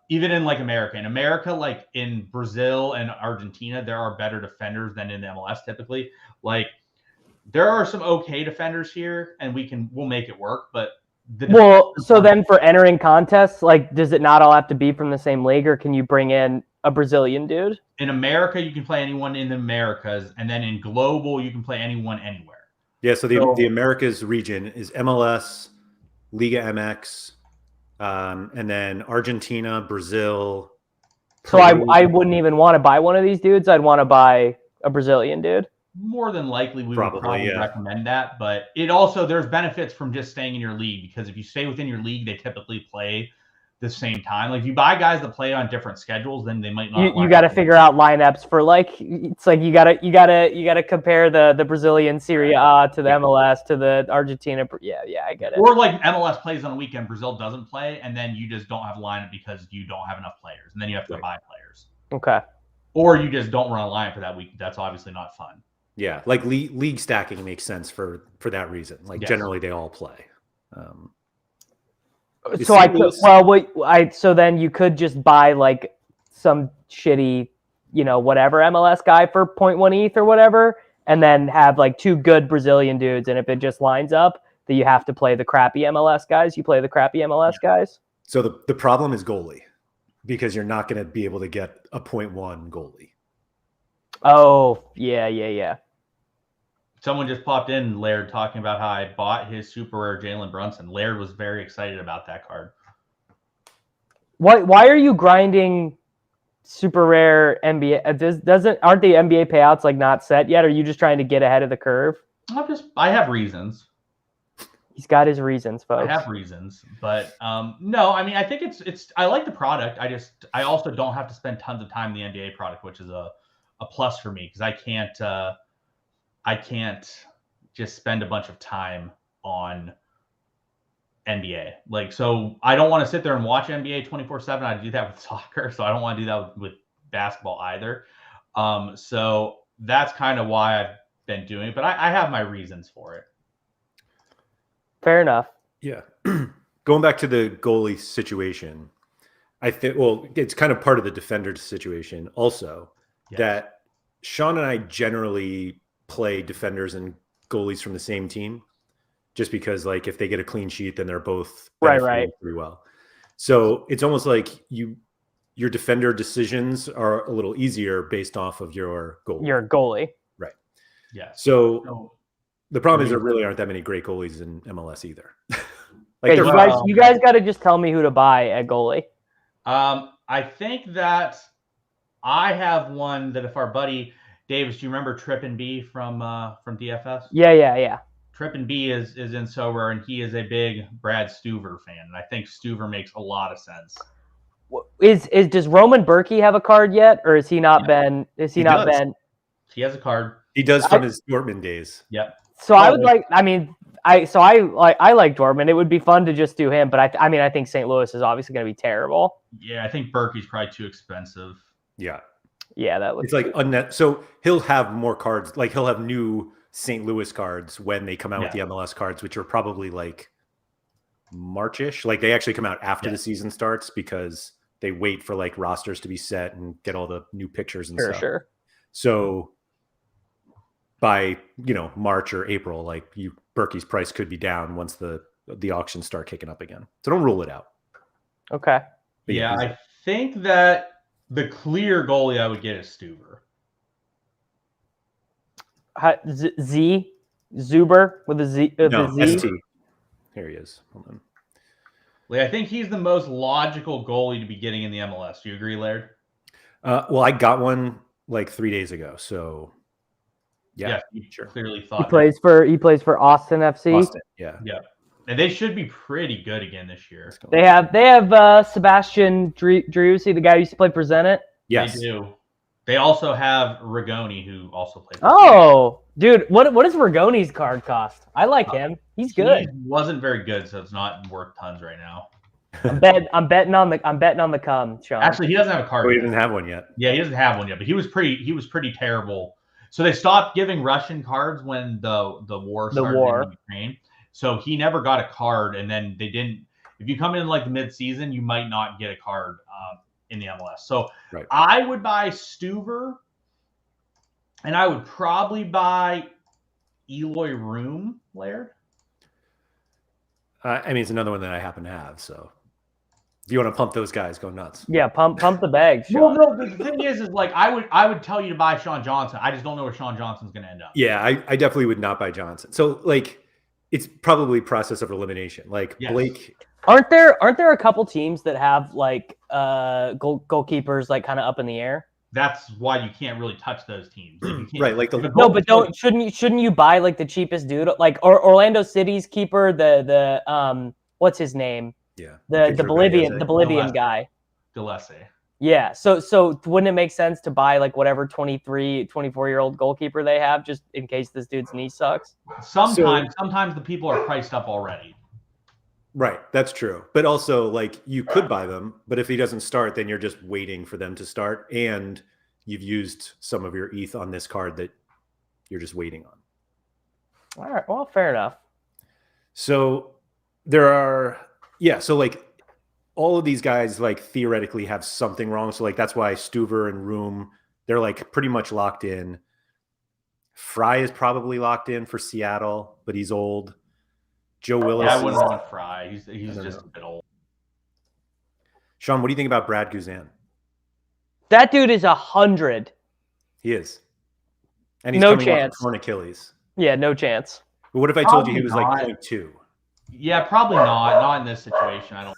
Speaker 3: even in like America. In America, like in Brazil and Argentina, there are better defenders than in the MLS typically. Like there are some okay defenders here, and we'll make it work. But
Speaker 2: so then for entering contests, like, does it not all have to be from the same league, or can you bring in a Brazilian dude?
Speaker 3: In America, you can play anyone in the Americas, and then in global, you can play anyone anywhere.
Speaker 1: Yeah, so the Americas region is MLS, Liga MX, and then Argentina, Brazil.
Speaker 2: So I wouldn't even want to buy one of these dudes. I'd want to buy a Brazilian dude.
Speaker 3: More than likely, we would probably recommend that. But it also, there's benefits from just staying in your league, because if you stay within your league, they typically play the same time. Like if you buy guys that play on different schedules, then they might not.
Speaker 2: You got to figure out lineups for, like, it's like you gotta compare the Brazilian Serie A to the MLS to the Argentina. Yeah, I get it.
Speaker 3: Or like MLS plays on a weekend, Brazil doesn't play, and then you just don't have a lineup because you don't have enough players, and then you have to buy players.
Speaker 2: Okay.
Speaker 3: Or you just don't run a lineup for that week. That's obviously not fun.
Speaker 1: Yeah, like league stacking makes sense for that reason. Like generally they all play.
Speaker 2: So then you could just buy like some shitty, whatever MLS guy for 0.1 ETH or whatever, and then have like two good Brazilian dudes. And if it just lines up that you have to play the crappy MLS guys, you play the crappy MLS guys.
Speaker 1: So the problem is goalie, because you're not going to be able to get a 0.1 goalie.
Speaker 2: Oh, yeah.
Speaker 3: Someone just popped in, Laird, talking about how I bought his super rare Jalen Brunson. Laird was very excited about that card.
Speaker 2: Why are you grinding super rare NBA? Aren't the NBA payouts like not set yet? Or are you just trying to get ahead of the curve?
Speaker 3: I have reasons.
Speaker 2: He's got his reasons, folks.
Speaker 3: I have reasons, but no, I mean, I think it's. I like the product. I also don't have to spend tons of time in the NBA product, which is a plus for me, because I can't just spend a bunch of time on NBA. Like, so I don't want to sit there and watch NBA 24/7. I do that with soccer, so I don't want to do that with basketball either. So that's kind of why I've been doing it, but I have my reasons for it.
Speaker 2: Fair enough.
Speaker 1: Yeah. Going back to the goalie situation, I think, well, it's kind of part of the defender situation also, that Sean and I generally play defenders and goalies from the same team, just because, like, if they get a clean sheet, then they're both
Speaker 2: right
Speaker 1: pretty well. So it's almost like your defender decisions are a little easier based off of your goalie.
Speaker 2: Your goalie.
Speaker 1: Right.
Speaker 3: Yeah.
Speaker 1: So the problem is there really aren't that many great goalies in MLS either.
Speaker 2: Like, you guys got to just tell me who to buy at goalie.
Speaker 3: I think that I have one that if our buddy Davis, do you remember Trippin' B from DFS?
Speaker 2: Yeah.
Speaker 3: Trippin' B is in Sorare, and he is a big Brad Stuver fan, and I think Stuver makes a lot of sense.
Speaker 2: Does Roman Berkey have a card yet, or has he not been? He
Speaker 3: has a card.
Speaker 1: He does from his Dortmund days.
Speaker 3: Yep.
Speaker 2: So I would like. I like Dortmund. It would be fun to just do him, but I think St. Louis is obviously going to be terrible.
Speaker 3: Yeah, I think Berkey's probably too expensive.
Speaker 1: Yeah.
Speaker 2: Yeah, that looks.
Speaker 1: It's like so he'll have more cards. Like he'll have new St. Louis cards when they come out with the MLS cards, which are probably like March-ish. Like they actually come out after the season starts, because they wait for like rosters to be set and get all the new pictures and stuff.
Speaker 2: Sure.
Speaker 1: So by March or April, like Berkey's price could be down once the auctions start kicking up again. So don't rule it out.
Speaker 2: Okay.
Speaker 3: But yeah, I think that the clear goalie I would get is Stuver.
Speaker 2: Zuber with a Z.
Speaker 1: No,
Speaker 2: Z?
Speaker 1: ST. Here he is. Hold on.
Speaker 3: Like, I think he's the most logical goalie to be getting in the MLS. Do you agree, Laird?
Speaker 1: Well, I got one like 3 days ago, so yeah,
Speaker 3: sure. Clearly thought
Speaker 2: he plays for Austin FC.
Speaker 1: Austin, yeah.
Speaker 3: And they should be pretty good again this year.
Speaker 2: They have Sebastian Driussi, the guy who used to play for Zenit.
Speaker 1: Yes,
Speaker 3: they do. They also have Rigoni, who also plays.
Speaker 2: Oh, dude, what does Rigoni's card cost? I like him. He's good.
Speaker 3: He wasn't very good, so it's not worth tons right now.
Speaker 2: I'm betting on the come, Sean.
Speaker 3: Actually, he doesn't have a card.
Speaker 1: Oh, he doesn't have one yet.
Speaker 3: Yeah, he doesn't have one yet, but he was pretty terrible. So they stopped giving Russian cards when the war started in Ukraine. So he never got a card, and then they didn't. If you come in like the mid-season, you might not get a card in the MLS. So
Speaker 1: Right.
Speaker 3: I would buy Stuver, and I would probably buy Eloy Room, Laird.
Speaker 1: I mean, it's another one that I happen to have. So if you want to pump those guys, go nuts.
Speaker 2: Yeah, pump the bag,
Speaker 3: Well,
Speaker 2: Sean.
Speaker 3: no, the thing is like I would tell you to buy Sean Johnson. I just don't know where Sean Johnson's going to end up.
Speaker 1: Yeah, I definitely would not buy Johnson. So like, it's probably process of elimination. Like
Speaker 3: Yes.
Speaker 1: Blake.
Speaker 2: Aren't there a couple teams that have like goalkeepers like kind of up in the air?
Speaker 3: That's why you can't really touch those teams. Like, you can't,
Speaker 1: Right, like
Speaker 2: No, but shouldn't you buy like the cheapest dude, like Orlando City's keeper, the what's his name?
Speaker 1: Yeah,
Speaker 2: The Bolivian guy.
Speaker 3: Gillespie.
Speaker 2: Yeah, so wouldn't it make sense to buy like whatever 24-year-old goalkeeper they have, just in case this dude's knee sucks?
Speaker 3: Sometimes the people are priced up already.
Speaker 1: Right, that's true. But also, like, you could buy them, but if he doesn't start, then you're just waiting for them to start, and you've used some of your ETH on this card that you're just waiting on.
Speaker 2: All right, well, fair enough.
Speaker 1: So there are, so like all of these guys like theoretically have something wrong. So like that's why Stuver and Room, they're like pretty much locked in. Fry is probably locked in for Seattle, but he's old. Joe Willis.
Speaker 3: Yeah, I wouldn't want Fry. He's just a bit old.
Speaker 1: Sean, what do you think about Brad Guzan?
Speaker 2: That dude is 100.
Speaker 1: He is. And he's
Speaker 2: no
Speaker 1: coming
Speaker 2: chance.
Speaker 1: off a torn Achilles.
Speaker 2: Yeah, no chance.
Speaker 1: But what if I told you he was like 0.2?
Speaker 3: Yeah, probably not. Not in this situation. I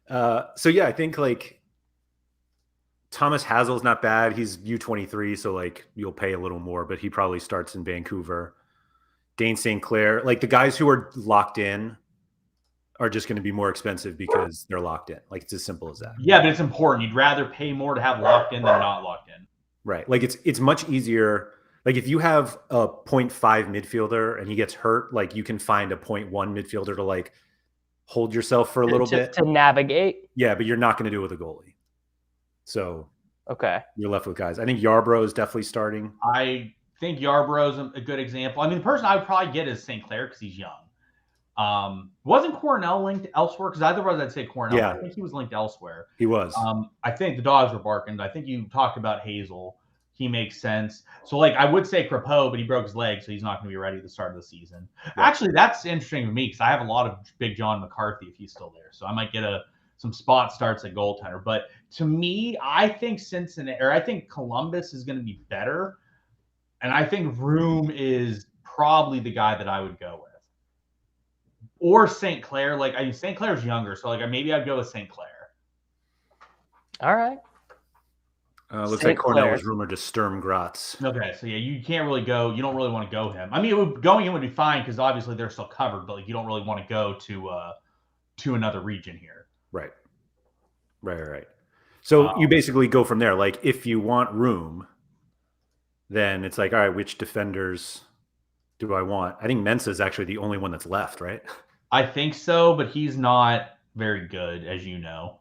Speaker 3: don't.
Speaker 1: So yeah, I think like Thomas Hazel's not bad. He's U23, so like you'll pay a little more, but he probably starts in Vancouver. Dane St. Clair, like the guys who are locked in are just going to be more expensive because they're locked in. Like it's as simple as that.
Speaker 3: Yeah, but it's important. You'd rather pay more to have locked in than not locked in.
Speaker 1: Right. Like it's much easier. Like if you have a 0.5 midfielder and he gets hurt, like you can find a 0.1 midfielder to like hold yourself for a little bit
Speaker 2: to navigate.
Speaker 1: Yeah, but you're not going to do it with a goalie. So
Speaker 2: okay,
Speaker 1: you're left with guys. I think Yarbrough is definitely starting.
Speaker 3: I think Yarbrough's a good example. I mean, the person I would probably get is St. Clair because he's young. Wasn't Cornell linked elsewhere? Because otherwise I'd say Cornell.
Speaker 1: Yeah.
Speaker 3: I think he was linked elsewhere.
Speaker 1: He was.
Speaker 3: I think the dogs were barking. I think you talked about Hazel. He makes sense. So, like, I would say Crepeau, but he broke his leg, so he's not going to be ready at the start of the season. Yeah. Actually, that's interesting to me because I have a lot of Big John McCarthy if he's still there. So I might get some spot starts at goaltender. But to me, I think I think Columbus is going to be better. And I think Room is probably the guy that I would go with. Or St. Clair. Like, I mean, St. Clair's younger, so like maybe I'd go with St. Clair.
Speaker 2: All right.
Speaker 1: Looks like Cornell was rumored to Sturm Graz.
Speaker 3: Okay, so yeah, you can't really go. You don't really want to go him. I mean, going in would be fine because obviously they're still covered, but like you don't really want to go to another region here.
Speaker 1: Right. So you basically go from there. Like if you want Room, then it's like, all right, which defenders do I want? I think Mensah is actually the only one that's left, right?
Speaker 3: I think so, but he's not very good, as you know.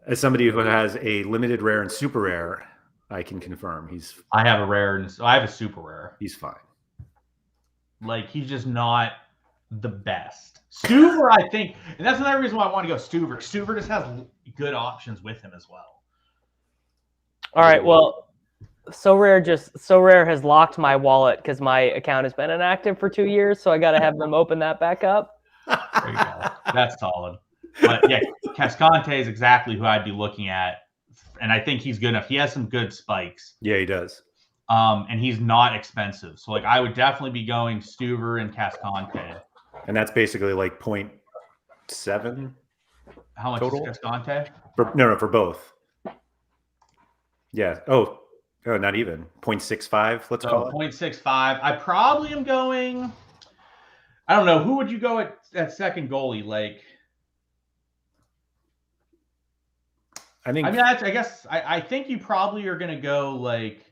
Speaker 1: As somebody who has a limited rare and super rare, I can confirm
Speaker 3: I have a rare and I have a super rare.
Speaker 1: He's fine.
Speaker 3: Like he's just not the best. Stuver, I think, and that's another reason why I want to go Stuver. Stuver just has good options with him as well.
Speaker 2: All right, well, Sorare has locked my wallet because my account has been inactive for 2 years, so I got to have them open that back up.
Speaker 3: There you go. That's solid. But yeah, Cascante is exactly who I'd be looking at, and I think he's good enough. He has some good spikes.
Speaker 1: Yeah, he does.
Speaker 3: And he's not expensive, so like I would definitely be going Stuver and Cascante.
Speaker 1: And that's basically like 0.7.
Speaker 3: How much total? Is Cascante?
Speaker 1: For both. Yeah. Oh, not even 0.65. Let's call it
Speaker 3: 0.65. I probably am going. I don't know. Who would you go at second goalie? Like. I think you probably are going to go like.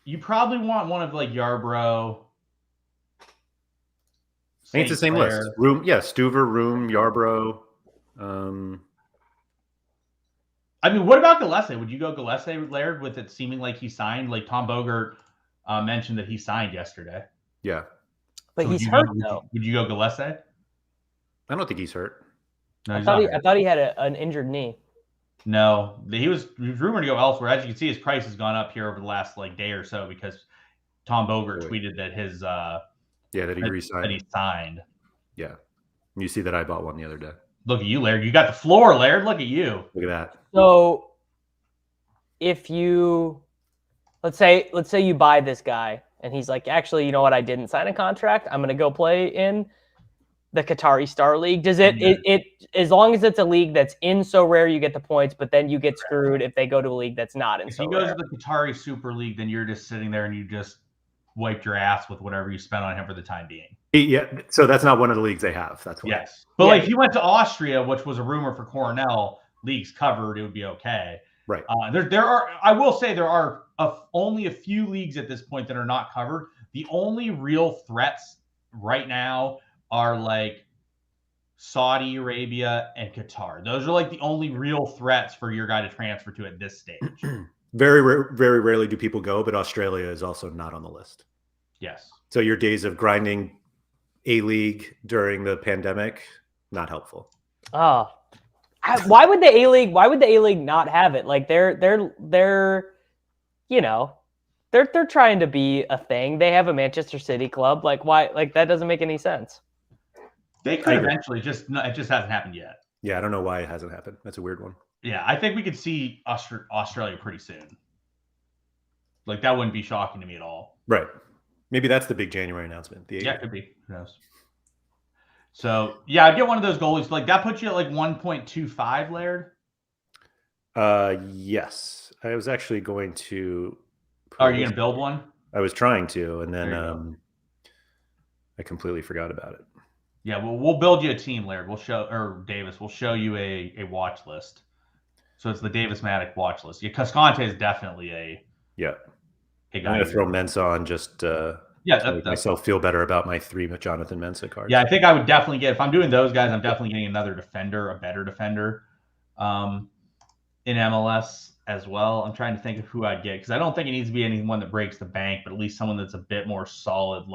Speaker 3: You probably want one of like Yarbrough.
Speaker 1: I think it's the same list. Room, yeah, Stuver, Room, Yarbrough.
Speaker 3: I mean, what about Gillespie? Would you go Gillespie, Laird, with it seeming like he signed? Like Tom Bogert mentioned that he signed yesterday.
Speaker 1: Yeah.
Speaker 2: But he's hurt though.
Speaker 3: Would you go Gillespie?
Speaker 1: I don't think he's hurt.
Speaker 3: No,
Speaker 2: I thought he had an injured knee.
Speaker 3: No, he was rumored to go elsewhere. As you can see, his price has gone up here over the last day or so because Tom Bogert tweeted that his that
Speaker 1: he re-signed.
Speaker 3: That he signed.
Speaker 1: Yeah, you see that I bought one the other day.
Speaker 3: Look at you, Laird. You got the floor, Laird. Look at you.
Speaker 1: Look at that.
Speaker 2: So, if you let's say you buy this guy and he's like, actually, you know what? I didn't sign a contract. I'm going to go play in the Qatari Star League. Does it as long as it's a league that's in Sorare, you get the points, but then you get screwed if they go to a league that's not in Sorare.
Speaker 3: If he goes to the Qatari Super League, then you're just sitting there and you just wiped your ass with whatever you spent on him for the time being.
Speaker 1: Yeah, so that's not one of the leagues they have. That's why.
Speaker 3: Yes, but if you went to Austria, which was a rumor for Coronel, leagues covered, it would be okay.
Speaker 1: Right.
Speaker 3: There are. I will say there are only a few leagues at this point that are not covered. The only real threats right now are Saudi Arabia and Qatar. Those are the only real threats for your guy to transfer to at this stage.
Speaker 1: Very rarely do people go, but Australia is also not on the list.
Speaker 3: Yes.
Speaker 1: So your days of grinding A-League during the pandemic, not helpful.
Speaker 2: Oh, why would the A-League? Why would the A-League not have it? They're trying to be a thing. They have a Manchester City club. Why? That doesn't make any sense.
Speaker 3: They could eventually, it just hasn't happened yet.
Speaker 1: Yeah, I don't know why it hasn't happened. That's a weird one.
Speaker 3: Yeah, I think we could see Australia pretty soon. That wouldn't be shocking to me at all.
Speaker 1: Right. Maybe that's the big January announcement.
Speaker 3: Yeah, it could be. Who knows? So, yeah, I'd get one of those goalies. That puts you at 1.25, Laird?
Speaker 1: Yes. I was actually going to...
Speaker 3: Are you going to build one?
Speaker 1: I was trying to, and then I completely forgot about it.
Speaker 3: Yeah, well, we'll build you a team, Laird. Davis, we'll show you a watch list. So it's the Davis Mattek watch list. Yeah, Cascante is definitely a guy.
Speaker 1: I'm going to throw Mensa on just to make myself feel better about my 3 Jonathan Mensa cards.
Speaker 3: Yeah, I think I would definitely get, if I'm doing those guys, I'm definitely getting another defender, a better defender in MLS as well. I'm trying to think of who I'd get because I don't think it needs to be anyone that breaks the bank, but at least someone that's a bit more solid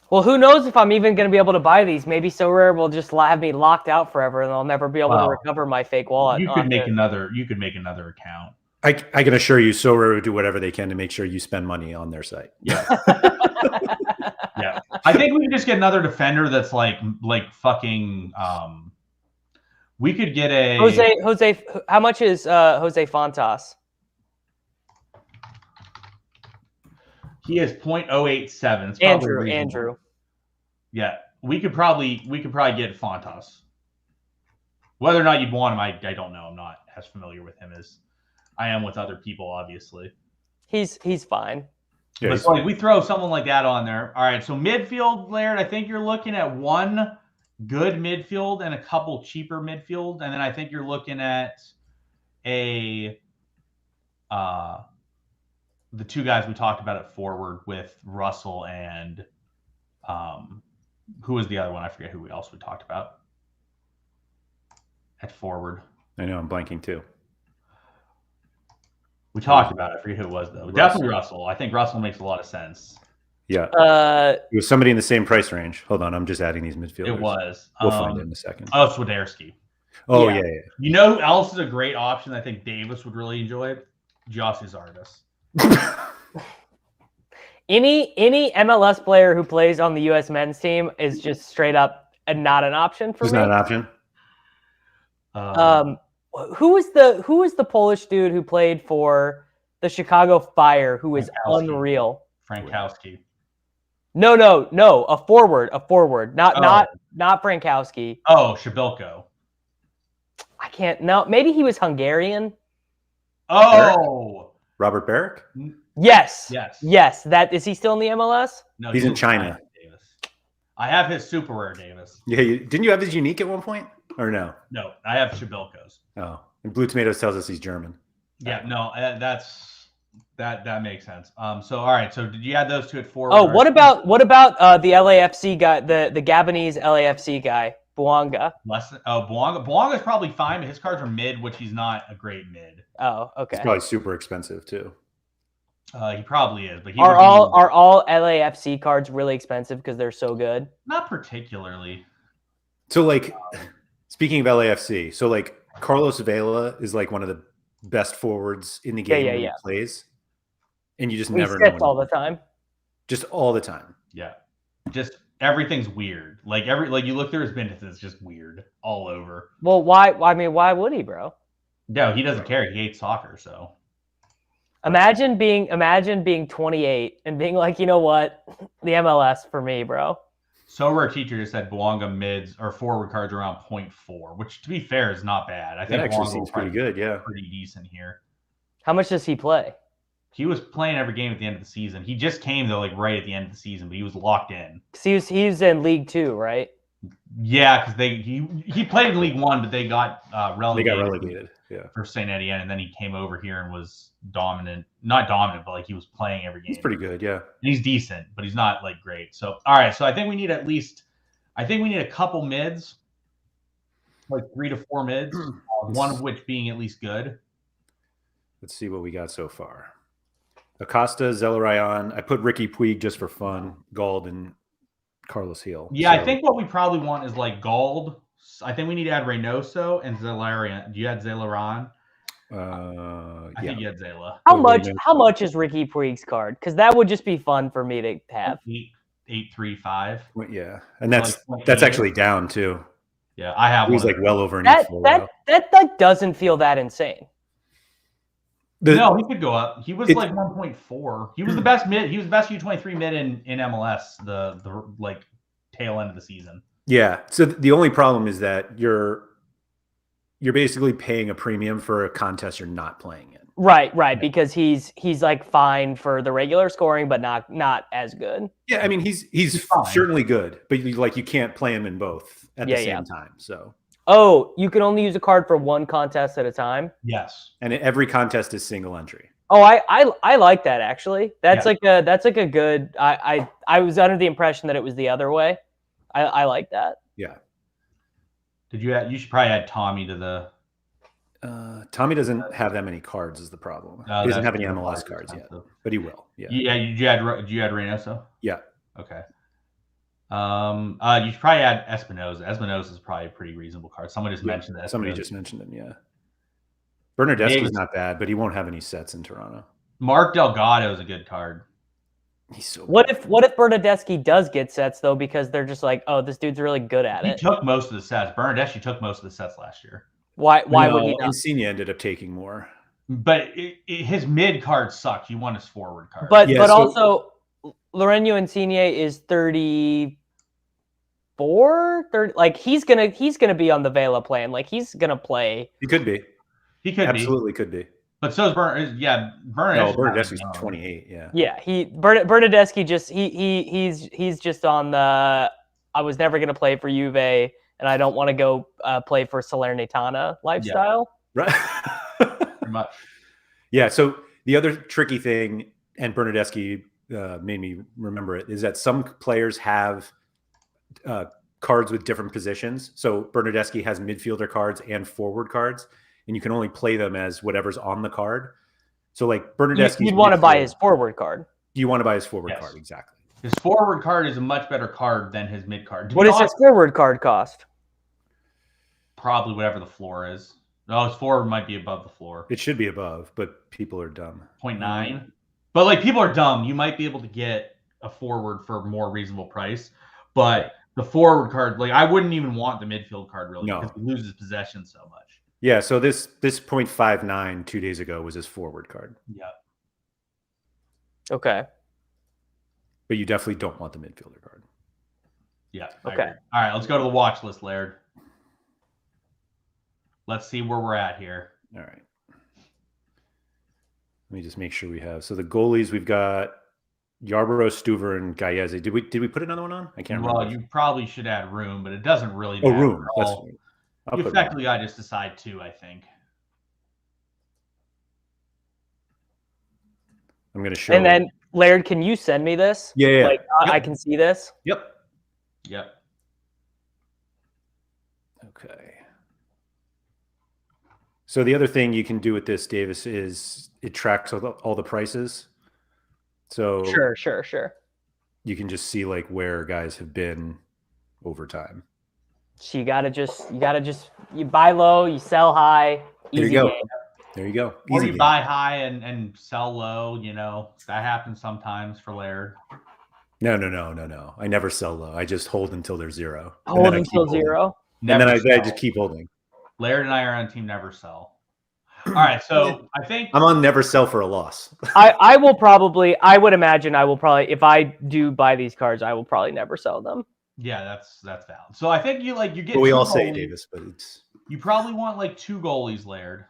Speaker 2: Well, who knows if I'm even going to be able to buy these? Maybe Sorare will just have me locked out forever, and I'll never be able to recover my fake wallet.
Speaker 3: You could make another account.
Speaker 1: I can assure you, Sorare will do whatever they can to make sure you spend money on their site.
Speaker 3: Yeah, yeah. I think we can just get another defender that's fucking. We could get a
Speaker 2: Jose. How much is Jose Fontas?
Speaker 3: He is 0.087.
Speaker 2: Andrew.
Speaker 3: Yeah, we could probably get Fontas. Whether or not you'd want him, I don't know. I'm not as familiar with him as I am with other people. Obviously,
Speaker 2: he's fine.
Speaker 1: Yeah,
Speaker 3: but we throw someone like that on there. All right, so midfield, Laird. I think you're looking at one good midfield and a couple cheaper midfield, and then I think you're looking at the 2 guys we talked about at forward with Russell and who was the other one? I forget who else we talked about at forward.
Speaker 1: I know, I'm blanking too.
Speaker 3: We talked about it. I forget who it was though. Definitely Russell. I think Russell makes a lot of sense.
Speaker 1: Yeah. It was somebody in the same price range. Hold on, I'm just adding these midfielders.
Speaker 3: It was.
Speaker 1: We'll find it in a second.
Speaker 3: Oh, Swiderski.
Speaker 1: Oh yeah.
Speaker 3: You know who else is a great option? I think Davis would really enjoy. Jossie Zardes.
Speaker 2: Any MLS player who plays on the U.S. men's team is just straight up not an option for me.
Speaker 1: It's not an option.
Speaker 2: Who was the Polish dude who played for the Chicago Fire who is unreal?
Speaker 3: Frankowski.
Speaker 2: No, a forward, not Frankowski.
Speaker 3: Oh, Shabilko.
Speaker 2: I can't. No, maybe he was Hungarian.
Speaker 3: Oh,
Speaker 1: Robert Barrick?
Speaker 2: Yes. That is he still in the MLS?
Speaker 3: No,
Speaker 1: he's in China.
Speaker 3: Davis. I have his super rare, Davis.
Speaker 1: Yeah, didn't you have his unique at one point, or no?
Speaker 3: No, I have Shabilko's.
Speaker 1: Oh, and Blue Tomatoes tells us he's German.
Speaker 3: Yeah, no, that makes sense. So all right, so did you add those 2 at forward?
Speaker 2: Oh, what about the LAFC guy, the Gabonese LAFC guy, Bouanga?
Speaker 3: Bouanga's probably fine, but his cards are mid, which he's not a great mid.
Speaker 2: Oh, okay.
Speaker 1: It's probably super expensive too.
Speaker 3: He probably is, but he
Speaker 2: Are
Speaker 3: would
Speaker 2: all
Speaker 3: be,
Speaker 2: are all LAFC cards really expensive because they're so good?
Speaker 3: not particularly.
Speaker 1: So like, speaking of LAFC, so like Carlos Vela is like one of the best forwards in the game when he plays, and you just
Speaker 2: He
Speaker 1: never know
Speaker 2: sits all the time.
Speaker 1: just all the time.
Speaker 3: Yeah, just everything's weird. Like you look through his minutes, it's just weird all over.
Speaker 2: Well, why? I mean, why would he, bro?
Speaker 3: No, he doesn't care. He hates soccer, so.
Speaker 2: Imagine being 28 and being like, you know what, the MLS for me, bro.
Speaker 3: Sorare teacher just said Bouanga mids or forward cards around 0.4, which to be fair is not bad. I think
Speaker 1: That actually
Speaker 3: Bouanga
Speaker 1: seems pretty good. Yeah,
Speaker 3: pretty decent here.
Speaker 2: How much does he play?
Speaker 3: He was playing every game at the end of the season. He just came though, like right at the end of the season, but he was locked in.
Speaker 2: Because he was in League 2, right?
Speaker 3: Yeah, because he played in League 1, but they got relegated.
Speaker 1: They got relegated. Yeah,
Speaker 3: for Saint Etienne, and then he came over here and was dominant. Not dominant, but like he was playing every game.
Speaker 1: He's pretty good. Yeah,
Speaker 3: and he's decent, but he's not like great. So all right, so I think we need a couple mids, like 3 to 4 mids, one of which being at least good.
Speaker 1: Let's see what we got so far. Acosta, Zelarayan. I put Ricky Puig just for fun. Gald and Carlos Heel.
Speaker 3: Yeah, so I think what we probably want is like Gald. I think we need to add Reynoso and Zelarayan. Do you add Zelaran? I think you had Zela.
Speaker 2: How much is Ricky Puig's card? Because that would just be fun for me to have.
Speaker 3: 835.
Speaker 1: Yeah, and that's actually down too.
Speaker 3: Yeah, I have.
Speaker 1: He's like well over an
Speaker 2: that doesn't feel that insane.
Speaker 3: No, he could go up. He was like 1.4. He was the best mid. He was the best U23 mid in MLS. The like tail end of the season.
Speaker 1: Yeah. So the only problem is that you're basically paying a premium for a contest you're not playing in.
Speaker 2: Right, because he's like fine for the regular scoring, but not as good.
Speaker 1: Yeah, I mean he's certainly good, but you can't play him in both at the same time. So.
Speaker 2: Oh, you can only use a card for one contest at a time?
Speaker 3: Yes.
Speaker 1: And every contest is single entry.
Speaker 2: Oh, I like that actually. That's like a good. I was under the impression that it was the other way. I like that.
Speaker 1: Yeah.
Speaker 3: You should probably add Tommy to the.
Speaker 1: Tommy doesn't have that many cards is the problem. He doesn't have any MLS cards yet, but he will. Yeah.
Speaker 3: Yeah. Did you add Reynoso?
Speaker 1: Yeah.
Speaker 3: Okay. You should probably add Espinoza. Espinoza is probably a pretty reasonable card. Someone just mentioned that.
Speaker 1: Somebody just mentioned him. Yeah. Bernardeschi's not bad, but he won't have any sets in Toronto.
Speaker 3: Mark Delgado is a good card.
Speaker 1: He's so.
Speaker 2: What if Bernardeschi does get sets though, because they're just like, oh, this dude's really good at it.
Speaker 3: He took most of the sets. Bernardeschi took most of the sets last year.
Speaker 2: Why would he not?
Speaker 1: Insigne ended up taking more.
Speaker 3: But his mid card sucked. You want his forward card.
Speaker 2: But also Lairdinho Insigne is 34, 30. Like he's gonna be on the Vela plan. Like he's gonna play.
Speaker 1: He could be. Absolutely could be.
Speaker 3: But so is Bernardeschi. Yeah,
Speaker 1: Bernardeschi's 28. Yeah.
Speaker 2: Yeah, Bernardeschi just he's just on the. I was never gonna play for Juve, and I don't want to go play for Salernitana lifestyle.
Speaker 1: Yeah. Right.
Speaker 3: Pretty much.
Speaker 1: Yeah. So the other tricky thing, and Bernardeschi made me remember it, is that some players have cards with different positions. So Bernardeschi has midfielder cards and forward cards, and you can only play them as whatever's on the card. So like Bernardeschi,
Speaker 2: you'd want to buy his forward card.
Speaker 1: You want to buy his forward card, exactly.
Speaker 3: His forward card is a much better card than his mid card.
Speaker 2: What does his forward card cost?
Speaker 3: Probably whatever the floor is. No, his forward might be above the floor.
Speaker 1: It should be above, but people are dumb.
Speaker 3: 0.9. But like people are dumb. You might be able to get a forward for a more reasonable price. But the forward card, like I wouldn't even want the midfield card really because he loses possession so much.
Speaker 1: Yeah, so this 0.59 2 days ago was his forward card.
Speaker 3: Yeah.
Speaker 2: Okay.
Speaker 1: But you definitely don't want the midfielder card.
Speaker 3: Yeah.
Speaker 2: Okay.
Speaker 3: All right, let's go to the watch list, Laird. Let's see where we're at here.
Speaker 1: All right. Let me just make sure we have. So the goalies, we've got Yarborough, Stuver, and Gaiese. Did we put another one on? I can't remember.
Speaker 3: Well, you probably should add Room, but it doesn't really
Speaker 1: matter.
Speaker 3: Oh,
Speaker 1: Room. That's right.
Speaker 3: You effectively got to just decide 2, I think.
Speaker 1: I'm going to show.
Speaker 2: And then, Laird, can you send me this?
Speaker 1: Yeah.
Speaker 2: Like, I can see this?
Speaker 1: Yep. Okay. So the other thing you can do with this, Davis, is it tracks all the prices. So
Speaker 2: Sure.
Speaker 1: you can just see like where guys have been over time.
Speaker 2: So you gotta just you buy low, you sell high,
Speaker 1: There
Speaker 2: easy
Speaker 1: you go.
Speaker 2: game.
Speaker 1: There you go.
Speaker 3: Or
Speaker 1: Easy
Speaker 3: you
Speaker 1: game.
Speaker 3: buy high and sell low. You know, that happens sometimes for Laird.
Speaker 1: No. I never sell low. I just hold until they're zero.
Speaker 2: Hold until zero.
Speaker 1: And then I
Speaker 3: Never
Speaker 1: just keep holding.
Speaker 3: Laird and I are on a team never sell. All right, so I think
Speaker 1: I'm on never sell for a loss.
Speaker 2: I would imagine I will probably, if I do buy these cards, I will probably never sell them.
Speaker 3: yeah, that's valid. So I think you get.
Speaker 1: But we
Speaker 3: two
Speaker 1: all say
Speaker 3: goalies.
Speaker 1: Davis, but it's
Speaker 3: You probably want like 2 goalies, Laird.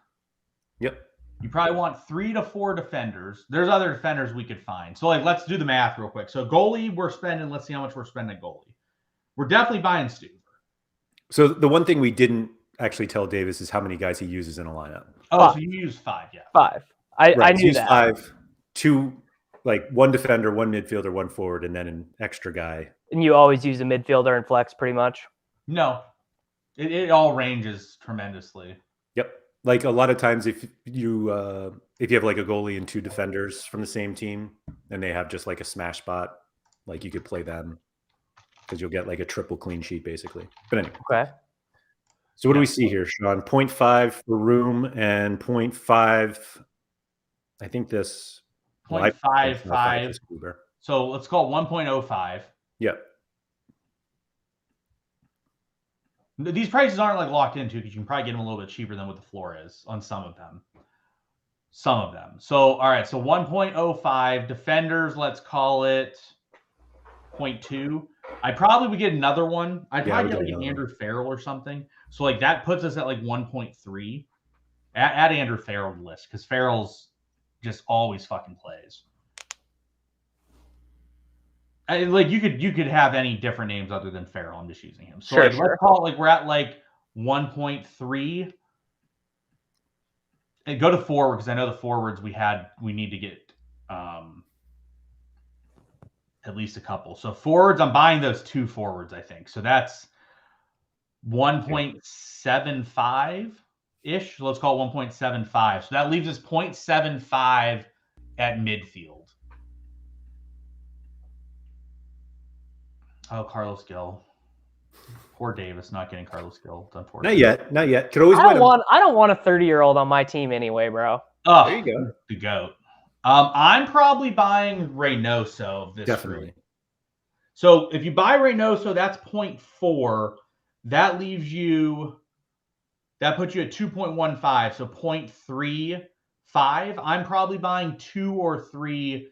Speaker 1: yep.
Speaker 3: You probably want 3 to 4 defenders. There's other defenders we could find. So like, let's do the math real quick. So goalie, we're spending. Let's see how much we're spending goalie. We're definitely buying Stu.
Speaker 1: So the one thing we didn't actually tell Davis is how many guys he uses in a lineup.
Speaker 3: Oh,
Speaker 2: 5.
Speaker 3: So you use 5, yeah.
Speaker 2: 5. I knew
Speaker 1: so
Speaker 2: that.
Speaker 1: 5, 2, like 1 defender, 1 midfielder, 1 forward, and then an extra guy.
Speaker 2: And you always use a midfielder and flex pretty much.
Speaker 3: No, it all ranges tremendously.
Speaker 1: Yep. Like a lot of times, if you have like a goalie and 2 defenders from the same team, and they have just like a smash spot, like you could play them because you'll get like a triple clean sheet basically. But anyway.
Speaker 2: Okay.
Speaker 1: So what do we see here, Sean? 0.5 for room and 0.5. I think this
Speaker 3: 0.55. So let's call it 1.05.
Speaker 1: Yep.
Speaker 3: These prices aren't like locked into because you can probably get them a little bit cheaper than what the floor is on some of them. So, all right. So 1.05 defenders, let's call it 0.2. I probably would get another one. I'd probably get like an Andrew Farrell or something. So like that puts us at like 1.3. Add Andrew Farrell to the list because Farrell's just always fucking plays. Like you could have any different names other than Farrell. I'm just using him. So let's call it like we're at like 1.3. And go to forward because I know the forwards we need to get at least a couple. So forwards, I'm buying those 2 forwards, I think. So that's 1.75-ish. So let's call it 1.75. So that leaves us 0.75 at midfield. Oh, Carlos Gill. Poor Davis not getting Carlos Gill. Unfortunate.
Speaker 1: Not yet. Could always
Speaker 2: I don't want a 30-year-old on my team anyway, bro.
Speaker 3: Oh,
Speaker 1: there you go.
Speaker 3: The GOAT. I'm probably buying Reynoso of this
Speaker 1: Definitely.
Speaker 3: group. So if you buy Reynoso, that's 0.4. That leaves you. That puts you at 2.15. So 0.35. I'm probably buying 2 or 3.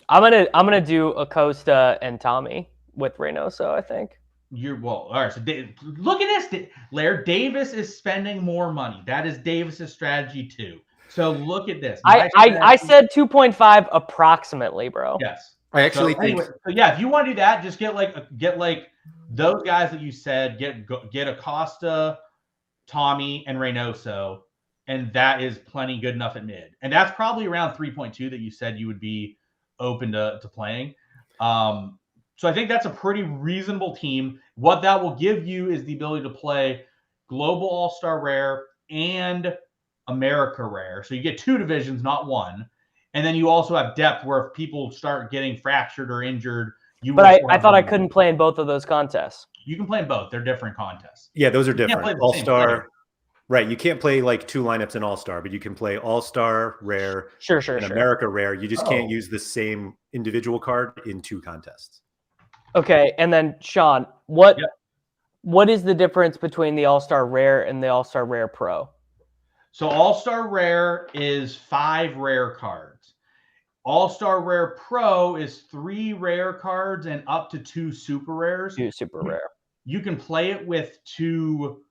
Speaker 2: I'm gonna do Acosta and Tommy with Reynoso, I think.
Speaker 3: All right. So look at this, Laird. Davis is spending more money. That is Davis's strategy too. So look at this.
Speaker 2: I said 2.5 approximately, bro.
Speaker 3: Yes.
Speaker 1: I actually think.
Speaker 3: So yeah, if you want to do that, just get like those guys that you said. Get Acosta, Tommy, and Reynoso, and that is plenty good enough at mid. And that's probably around 3.2 that you said you would be open to playing. So I think that's a pretty reasonable team. What that will give you is the ability to play Global All-Star Rare and America Rare. So you get 2 divisions, not 1. And then you also have depth where if people start getting fractured or injured,
Speaker 2: But I thought I couldn't play in both of those contests.
Speaker 3: You can play in both. They're different contests.
Speaker 1: Yeah, those are different. All-Star.
Speaker 3: Right.
Speaker 1: You can't play like 2 lineups in All-Star, but you can play All-Star Rare and America Rare. You just can't use the same individual card in 2 contests.
Speaker 2: Okay, and then Sean, what is the difference between the All-Star Rare and the All-Star Rare Pro?
Speaker 3: So All-Star Rare is 5 rare cards. All-Star Rare Pro is 3 rare cards and up to 2 super rares.
Speaker 2: 2 super rare.
Speaker 3: You can play it with 2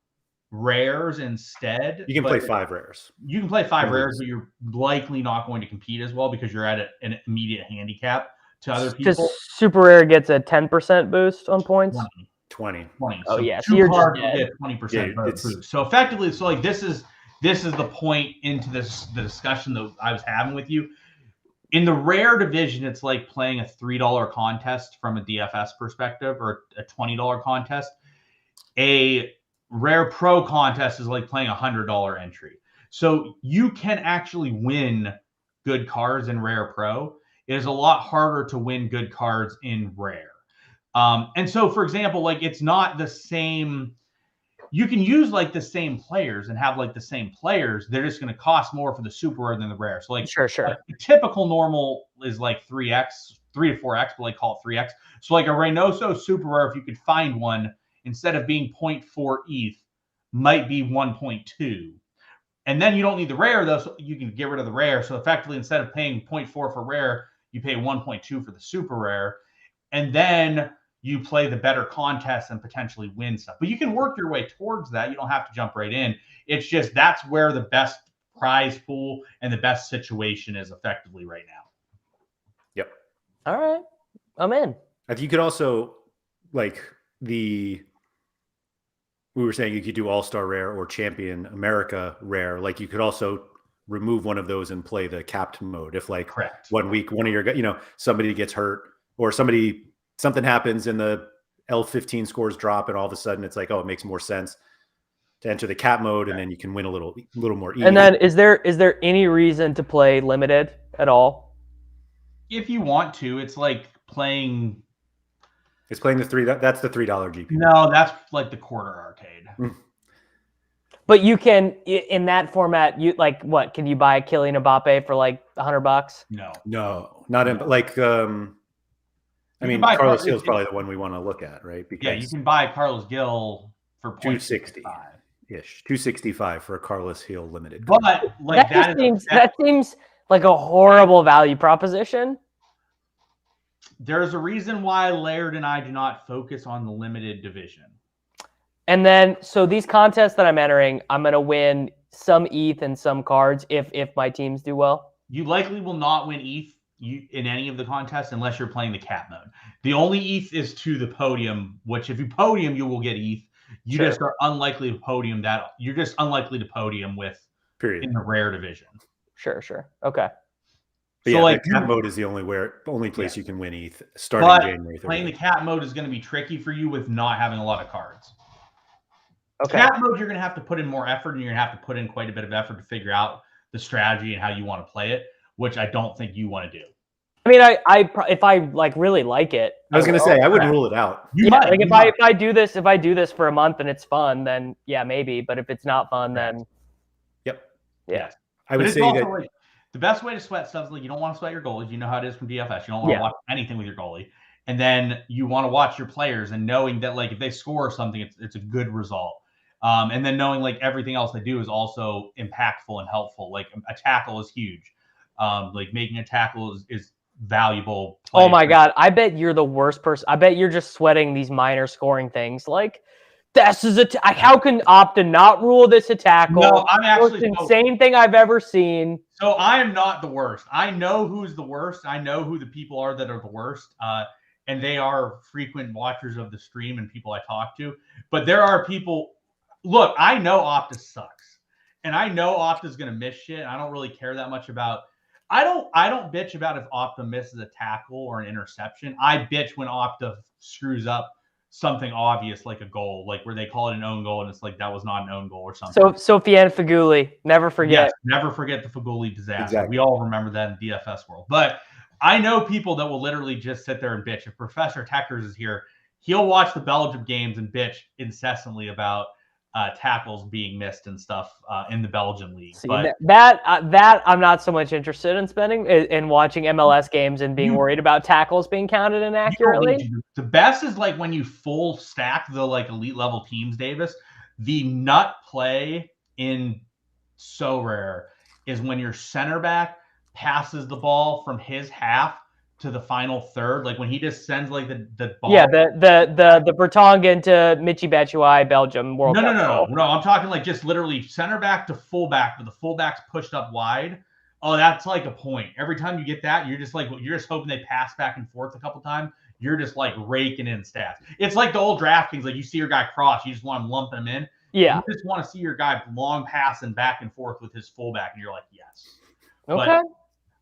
Speaker 3: rares instead.
Speaker 1: You can play 5 rares.
Speaker 3: You can play 5 rares, but you're likely not going to compete as well because you're at an immediate handicap to other people.
Speaker 2: Because super rare gets a 10% boost on points.
Speaker 1: 20.
Speaker 2: Oh
Speaker 3: so
Speaker 2: yeah,
Speaker 3: so
Speaker 2: you're
Speaker 3: cards
Speaker 2: just
Speaker 3: get 20% boost. So effectively, like this is the point into the discussion that I was having with you. In the rare division, it's like playing a $3 contest from a DFS perspective, or a $20 contest. A rare pro contest is like playing a $100 entry. So you can actually win good cards in rare pro. it is a lot harder to win good cards in rare. And so, for example, like it's not the same. You can use like the same players and have like the same players. They're just going to cost more for the super rare than the rare. So like,
Speaker 2: Sure.
Speaker 3: like the typical normal is like 3x, 3 to 4x, but like call it 3x. So like a Reynoso super rare, if you could find one, instead of being 0.4 ETH, might be 1.2. And then you don't need the rare though, so you can get rid of the rare. So effectively, instead of paying 0.4 for rare, you pay 1.2 for the super rare. And then you play the better contest and potentially win stuff. But you can work your way towards that. You don't have to jump right in. It's just that's where the best prize pool and the best situation is effectively right now.
Speaker 1: Yep.
Speaker 2: All right. I'm in.
Speaker 1: I think you could also, like we were saying you could do All-Star Rare or Champion America Rare. Like you could also remove one of those and play the capped mode. If like
Speaker 3: Correct.
Speaker 1: 1 week, one of your, somebody gets hurt or something happens and the L15 scores drop and all of a sudden it's like, oh, it makes more sense to enter the cap mode and then you can win a little more easy.
Speaker 2: And then is there any reason to play limited at all?
Speaker 3: If you want to, it's like playing.
Speaker 1: It's playing the that's the $3 GP.
Speaker 3: No, that's like the quarter arcade.
Speaker 2: But you can, in that format, you like what? Can you buy Kylian Mbappe for like $100?
Speaker 1: No, not in like. I mean, Carlos Gil is probably the one we want to look at, right? Because
Speaker 3: yeah, you can buy Carlos Gil for
Speaker 1: 260 ish, 265 for a Carlos Gil limited.
Speaker 3: But like
Speaker 2: that seems like a horrible value proposition.
Speaker 3: There's a reason why Laird and I do not focus on the limited division.
Speaker 2: And then, so these contests that I'm entering, I'm going to win some ETH and some cards if my teams do well.
Speaker 3: You likely will not win ETH in any of the contests unless you're playing the cap mode. The only ETH is to the podium, which if you podium, you will get ETH. You just are unlikely to podium that. You're just unlikely to podium with in the rare division.
Speaker 2: Sure. Okay.
Speaker 1: But so yeah, like the cap mode is the only place you can win ETH starting January 30th.
Speaker 3: Playing the cap mode is going to be tricky for you with not having a lot of cards.
Speaker 2: Okay.
Speaker 3: Cap mode, you're going to have to put in more effort, and you're going to have to put in quite a bit of effort to figure out the strategy and how you want to play it, which I don't think you want to do.
Speaker 2: I mean, if I like really like it,
Speaker 1: I was going to say I wouldn't rule it out.
Speaker 2: If I do this for a month and it's fun, then yeah, maybe. But if it's not fun, then
Speaker 1: I would say that
Speaker 3: like, the best way to sweat stuff is like you don't want to sweat your goalies. You know how it is from DFS. You don't want to watch anything with your goalie, and then you want to watch your players and knowing that like if they score something, it's a good result. And then knowing like everything else they do is also impactful and helpful. Like a tackle is huge. Like making a tackle is valuable.
Speaker 2: Oh my God. I bet you're the worst person. I bet you're just sweating these minor scoring things. Like this is how can Opta not rule this a tackle?
Speaker 3: No, I'm actually
Speaker 2: the most insane thing I've ever seen.
Speaker 3: So I am not the worst. I know who's the worst. I know who the people are that are the worst. And they are frequent watchers of the stream and people I talk to. But there are people. Look, I know Opta sucks, and I know Opta's going to miss shit. I don't really care that much about. I don't bitch about if Opta misses a tackle or an interception. I bitch when Opta screws up something obvious like a goal, like where they call it an own goal and it's like that was not an own goal or something.
Speaker 2: So Sofiane Feghouli, never forget.
Speaker 3: Yes, never forget the Feghouli disaster.
Speaker 1: Exactly.
Speaker 3: We all remember that in DFS world. But I know people that will literally just sit there and bitch. If Professor Teckers is here, he'll watch the Belgium games and bitch incessantly about tackles being missed and stuff in the Belgian league.
Speaker 2: See,
Speaker 3: but
Speaker 2: that I'm not so much interested in spending in watching MLS games and being worried about tackles being counted inaccurately.
Speaker 3: The best is like when you full stack the like elite level teams, Davis. The nut play in Sorare is when your center back passes the ball from his half to the final third, like when he just sends like the ball.
Speaker 2: Yeah, the Bertongen to Michy Batshuayi Belgium World Cup.
Speaker 3: No. I'm talking like just literally center back to fullback, but the fullback's pushed up wide. Oh, that's like a point. Every time you get that, you're just hoping they pass back and forth a couple times. You're just like raking in stats. It's like the old DraftKings, like you see your guy cross, you just want to lump him in.
Speaker 2: Yeah.
Speaker 3: You just want to see your guy long passing back and forth with his fullback, and you're like, yes.
Speaker 2: Okay.
Speaker 3: But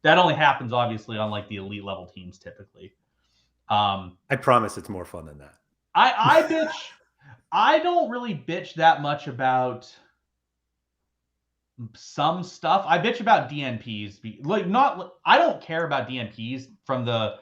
Speaker 3: that only happens obviously on like the elite level teams typically.
Speaker 1: I promise it's more fun than that.
Speaker 3: I bitch. I don't really bitch that much about some stuff. I bitch about DNPs. I don't care about DNPs from the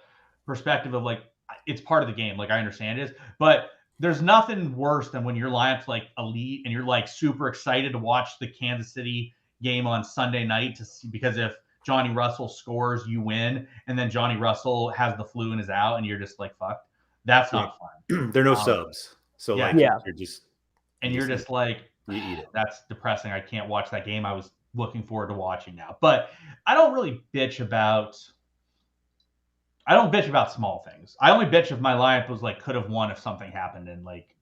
Speaker 3: perspective of like it's part of the game. Like I understand it is, but there's nothing worse than when your lineup's like elite and you're like super excited to watch the Kansas City game on Sunday night to see, because if Johnny Russell scores, you win, and then Johnny Russell has the flu and is out, and you're just like fucked. That's not fun.
Speaker 1: There are no subs, so
Speaker 3: yeah.
Speaker 1: like you're just
Speaker 3: like
Speaker 1: you eat it.
Speaker 3: That's depressing. I can't watch that game. I was looking forward to watching now, but I don't really bitch about. I don't bitch about small things. I only bitch if my lineup was like could have won if something happened and like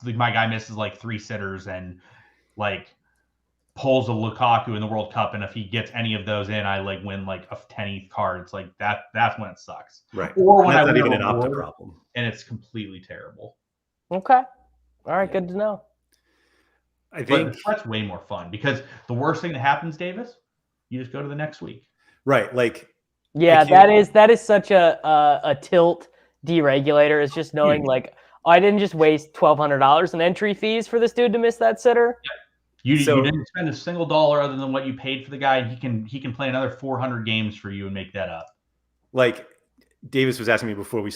Speaker 3: my guy misses like 3 sitters and like pulls a Lukaku in the World Cup, and if he gets any of those in, I like win like a 10 ETH card. It's like that's when it sucks.
Speaker 1: Right.
Speaker 3: Or when
Speaker 1: that's
Speaker 3: I
Speaker 1: not even
Speaker 3: win
Speaker 1: an Opta problem.
Speaker 3: and it's completely terrible.
Speaker 2: Okay. All right, good to know.
Speaker 1: I think
Speaker 3: that's way more fun because the worst thing that happens, Davis, you just go to the next week.
Speaker 1: Right. Like
Speaker 2: yeah, that is such a tilt deregulator. It's just knowing like I didn't just waste $1,200 in entry fees for this dude to miss that sitter.
Speaker 3: Yeah. You didn't spend a single dollar other than what you paid for the guy. He can play another 400 games for you and make that up.
Speaker 1: Like Davis was asking me before we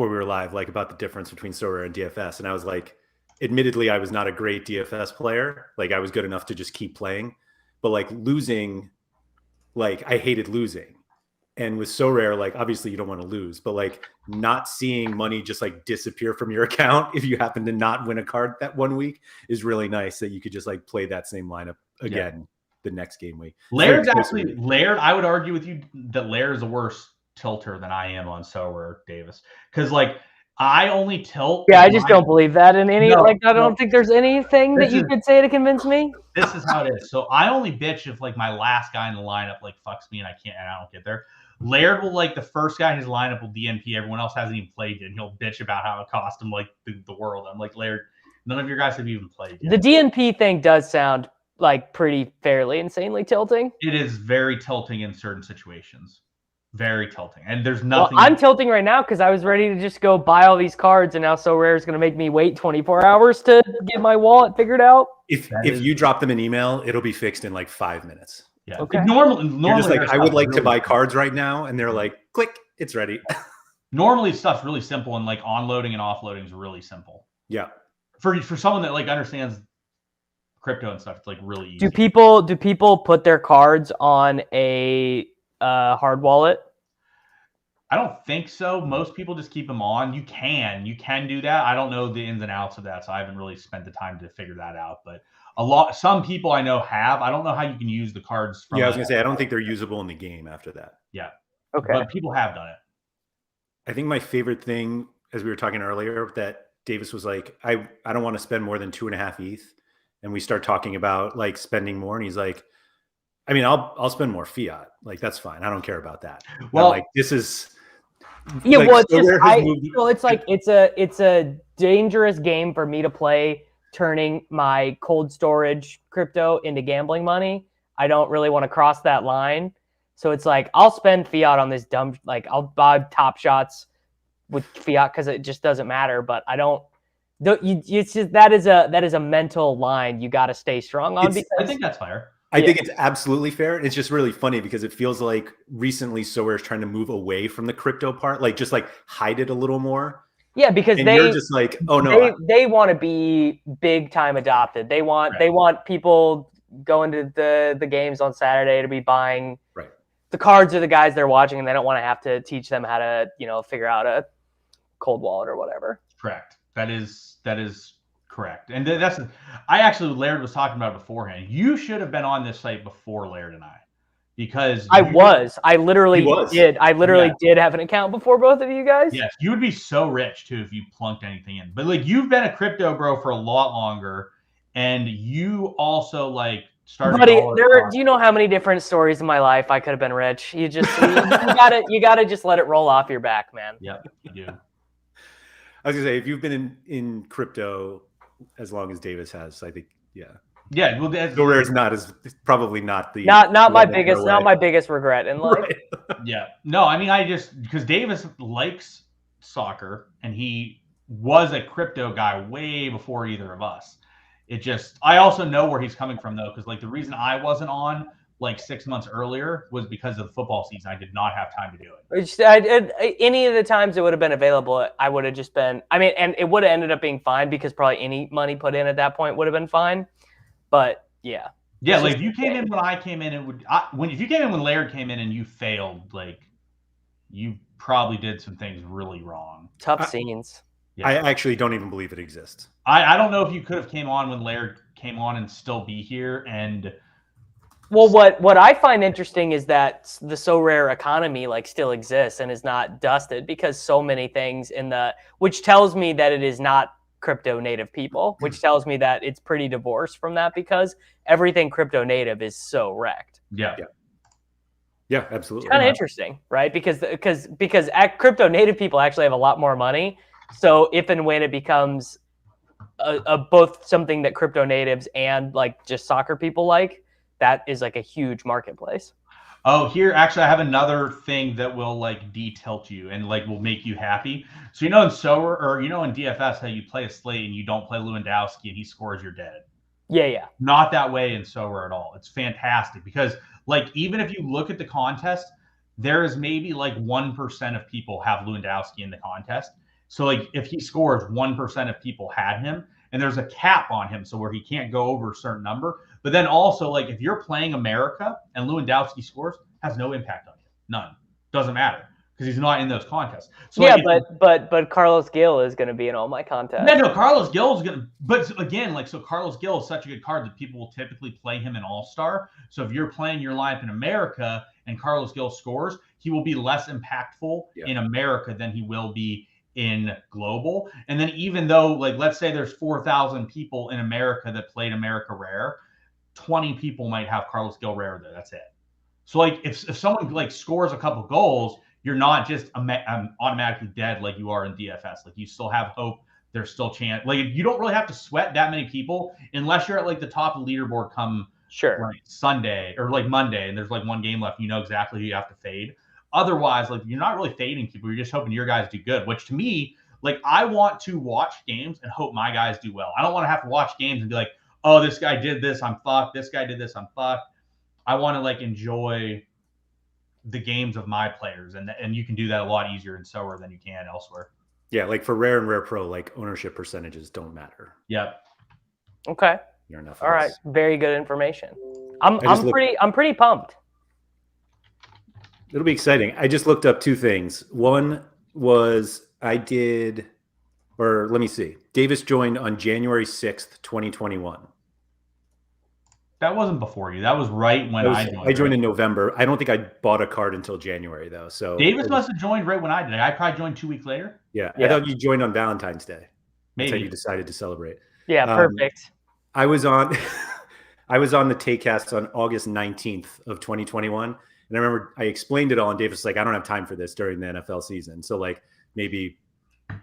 Speaker 1: were live, like about the difference between Sorare and DFS, and I was like, admittedly, I was not a great DFS player. Like I was good enough to just keep playing, but like losing, like I hated losing. And with Sorare, like obviously you don't want to lose, but like not seeing money just like disappear from your account if you happen to not win a card that one week is really nice. That you could just like play that same lineup again the next game week.
Speaker 3: Laird, I would argue with you that Laird is a worse tilter than I am on Sorare, Davis, because like I only tilt.
Speaker 2: Yeah, I just don't believe that in any. I don't think there's anything that you could say to convince me.
Speaker 3: This is how it is. So I only bitch if like my last guy in the lineup like fucks me and I don't get there. Laird will like the first guy in his lineup will DNP. Everyone else hasn't even played yet, and he'll bitch about how it cost him like the world. I'm like, Laird, none of your guys have even played yet.
Speaker 2: The DNP thing does sound like pretty fairly insanely tilting.
Speaker 3: It is very tilting in certain situations. Very tilting. And there's nothing.
Speaker 2: Well, I'm tilting right now because I was ready to just go buy all these cards, and now Sorare is going to make me wait 24 hours to get my wallet figured out.
Speaker 1: If you drop them an email, it'll be fixed in like 5 minutes.
Speaker 3: Yeah.
Speaker 2: Okay.
Speaker 3: Normally,
Speaker 1: you're just like, I would like to buy cards right now, and they're like, click, it's ready.
Speaker 3: Normally, stuff's really simple, and like onloading and offloading is really simple.
Speaker 1: Yeah.
Speaker 3: For someone that like understands crypto and stuff, it's like really easy.
Speaker 2: Do people put their cards on a hard wallet?
Speaker 3: I don't think so. Most people just keep them on. You can do that. I don't know the ins and outs of that, so I haven't really spent the time to figure that out. But some people I know have. I don't know how you can use the cards.
Speaker 1: I was gonna say I don't think they're usable in the game after that.
Speaker 3: Yeah.
Speaker 2: Okay.
Speaker 3: But people have done it.
Speaker 1: I think my favorite thing, as we were talking earlier, that Davis was like, I don't want to spend more than 2.5 ETH, and we start talking about like spending more, and he's like, I mean, I'll spend more fiat. Like that's fine. I don't care about that. Well, but, like this is.
Speaker 2: Yeah,
Speaker 1: like,
Speaker 2: well, it's like it's a dangerous game for me to play, turning my cold storage crypto into gambling money. I don't really want to cross that line, so it's like I'll spend fiat on this dumb. Like I'll buy top shots with fiat because it just doesn't matter. But I don't. It's just that is a mental line you got to stay strong on. Because
Speaker 3: I think that's fair.
Speaker 1: I think it's absolutely fair. It's just really funny because it feels like recently Sorare is trying to move away from the crypto part, like just like hide it a little more.
Speaker 2: Yeah, because
Speaker 1: you're just like, oh no,
Speaker 2: they want to be big time adopted. They want people going to the games on Saturday to be buying the cards of the guys they're watching, and they don't want to have to teach them how to figure out a cold wallet or whatever.
Speaker 3: Correct. That is correct. And Laird was talking about it beforehand. You should have been on this site before Laird and I, because I
Speaker 2: literally did have an account before both of you guys.
Speaker 3: Yes, you would be so rich too if you plunked anything in. But like you've been a crypto bro for a lot longer, and you also like started.
Speaker 2: Buddy, do you know how many different stories in my life I could have been rich? You just you gotta just let it roll off your back, man.
Speaker 3: Yep, you do.
Speaker 1: I was gonna say, if you've been in crypto as long as Davis has, I think, yeah.
Speaker 3: Well,
Speaker 1: Sorare is probably not
Speaker 2: my biggest regret in life.
Speaker 1: Right.
Speaker 3: Yeah. No, I mean, because Davis likes soccer and he was a crypto guy way before either of us. I also know where he's coming from though, because like the reason I wasn't on like 6 months earlier was because of the football season. I did not have time to do it.
Speaker 2: Any of the times it would have been available, I would have just been. I mean, and it would have ended up being fine because probably any money put in at that point would have been fine. But yeah.
Speaker 3: Yeah, like if you came in when I came in, if you came in when Laird came in and you failed, like you probably did some things really wrong.
Speaker 2: Tough scenes.
Speaker 1: Yeah. I actually don't even believe it exists.
Speaker 3: I don't know if you could have came on when Laird came on and still be here. And
Speaker 2: well, what I find interesting is that the Sorare economy like still exists and is not dusted because so many things which tells me that it is not crypto native people, which tells me that it's pretty divorced from that because everything crypto native is so wrecked.
Speaker 3: Yeah.
Speaker 1: Yeah, absolutely.
Speaker 2: It's kind of interesting, right? Because crypto native people actually have a lot more money. So if and when it becomes both something that crypto natives and like just soccer people like, that is like a huge marketplace.
Speaker 3: Oh, here actually I have another thing that will like de-tilt you and like will make you happy. So in Sorare or in DFS how you play a slate and you don't play Lewandowski and he scores, you're dead.
Speaker 2: Yeah.
Speaker 3: Not that way in Sorare at all. It's fantastic because like even if you look at the contest, there is maybe like 1% of people have Lewandowski in the contest. So like if he scores, 1% of people had him, and there's a cap on him, so where he can't go over a certain number. But then also like if you're playing America and Lewandowski scores, has no impact on you. None. Doesn't matter because he's not in those contests. So
Speaker 2: yeah, but Carlos Gil is going to be in all my contests.
Speaker 3: No, Carlos Gil is going to. But again, like so, Carlos Gil is such a good card that people will typically play him in All-Star. So if you're playing your lineup in America and Carlos Gil scores, he will be less impactful in America than he will be in global. And then even though, like, let's say there's 4,000 people in America that played America Rare, 20 people might have Carlos Gil Rare there. That's it. So like if someone like scores a couple goals, you're not just automatically dead like you are in DFS. Like you still have hope. There's still chance. Like you don't really have to sweat that many people unless you're at like the top of the leaderboard come like Sunday or like Monday and there's like one game left. You know exactly who you have to fade. Otherwise, like you're not really fading people. You're just hoping your guys do good, which to me, like I want to watch games and hope my guys do well. I don't want to have to watch games and be like, oh, this guy did this, I'm fucked. This guy did this, I'm fucked. I want to like enjoy the games of my players, and you can do that a lot easier in Sorare than you can elsewhere.
Speaker 1: Yeah, like for Rare and Rare Pro, like ownership percentages don't matter.
Speaker 3: Yep.
Speaker 2: Okay.
Speaker 1: You're enough.
Speaker 2: All right. Very good information. I'm pretty pumped.
Speaker 1: It'll be exciting. I just looked up two things. One was let me see. Davis joined on January 6th, 2021.
Speaker 3: That wasn't before you. That was right when I joined.
Speaker 1: I joined in November. I don't think I bought a card until January though. So
Speaker 3: Davis must have joined right when I did. I probably joined 2 weeks later.
Speaker 1: Yeah. I thought you joined on Valentine's Day.
Speaker 3: Maybe.
Speaker 1: That's how you decided to celebrate.
Speaker 2: Yeah, perfect.
Speaker 1: I was on the Takecast on August 19th of 2021. And I remember I explained it all, and Davis was like, I don't have time for this during the NFL season. So like maybe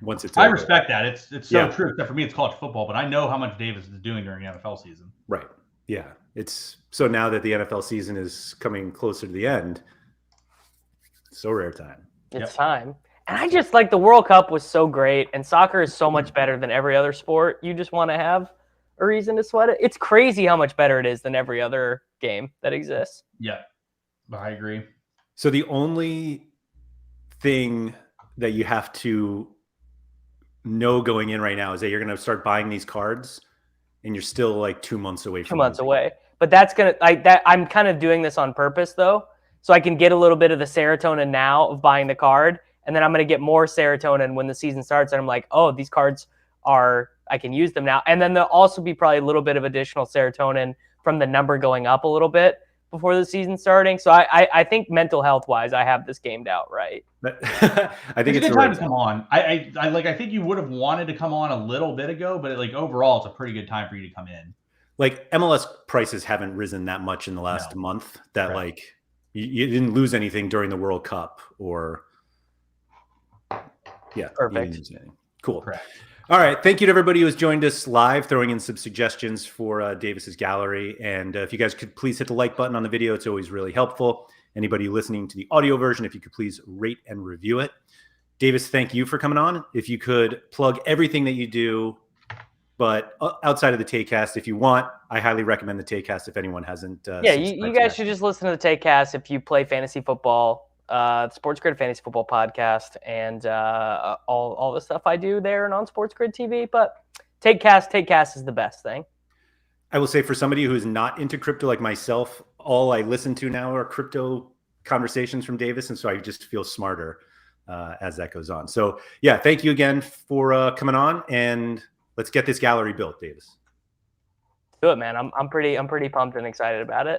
Speaker 1: once it's over.
Speaker 3: Respect that. It's so true. Except for me, it's college football, but I know how much Davis is doing during the NFL season.
Speaker 1: Right. Yeah. It's so now that the NFL season is coming closer to the end, Sorare time.
Speaker 2: It's time. And I just like the World Cup was so great, and soccer is so much better than every other sport. You just want to have a reason to sweat it. It's crazy how much better it is than every other game that exists.
Speaker 3: Yeah, I agree.
Speaker 1: So the only thing that you have to know going in right now is that you're going to start buying these cards, and you're still like 2 months away.
Speaker 2: But that's gonna I'm kind of doing this on purpose though, so I can get a little bit of the serotonin now of buying the card, and then I'm gonna get more serotonin when the season starts, and I'm like, oh, these cards I can use them now, and then there'll also be probably a little bit of additional serotonin from the number going up a little bit before the season starting. So I think mental health wise, I have this gamed out right.
Speaker 1: I think
Speaker 3: it's a good time to come on. I think you would have wanted to come on a little bit ago, but like overall, it's a pretty good time for you to come in.
Speaker 1: Like MLS prices haven't risen that much in the last month that like you didn't lose anything during the World Cup or
Speaker 2: perfect.
Speaker 1: Cool.
Speaker 3: Correct.
Speaker 1: All right. Thank you to everybody who has joined us live, throwing in some suggestions for Davis's gallery. And if you guys could please hit the like button on the video, it's always really helpful. Anybody listening to the audio version, if you could please rate and review it. Davis, thank you for coming on. If you could plug everything that you do But outside of the Takecast, if you want, I highly recommend the Takecast if anyone hasn't.
Speaker 2: Yeah, you guys should just listen to the Takecast if you play fantasy football, Sports Grid Fantasy Football Podcast, and all the stuff I do there and on Sports Grid TV. But Takecast is the best thing.
Speaker 1: I will say, for somebody who is not into crypto like myself, all I listen to now are crypto conversations from Davis, and so I just feel smarter as that goes on. So yeah, thank you again for coming on, and let's get this gallery built, Davis.
Speaker 2: Do it, man. I'm pretty pumped and excited about it.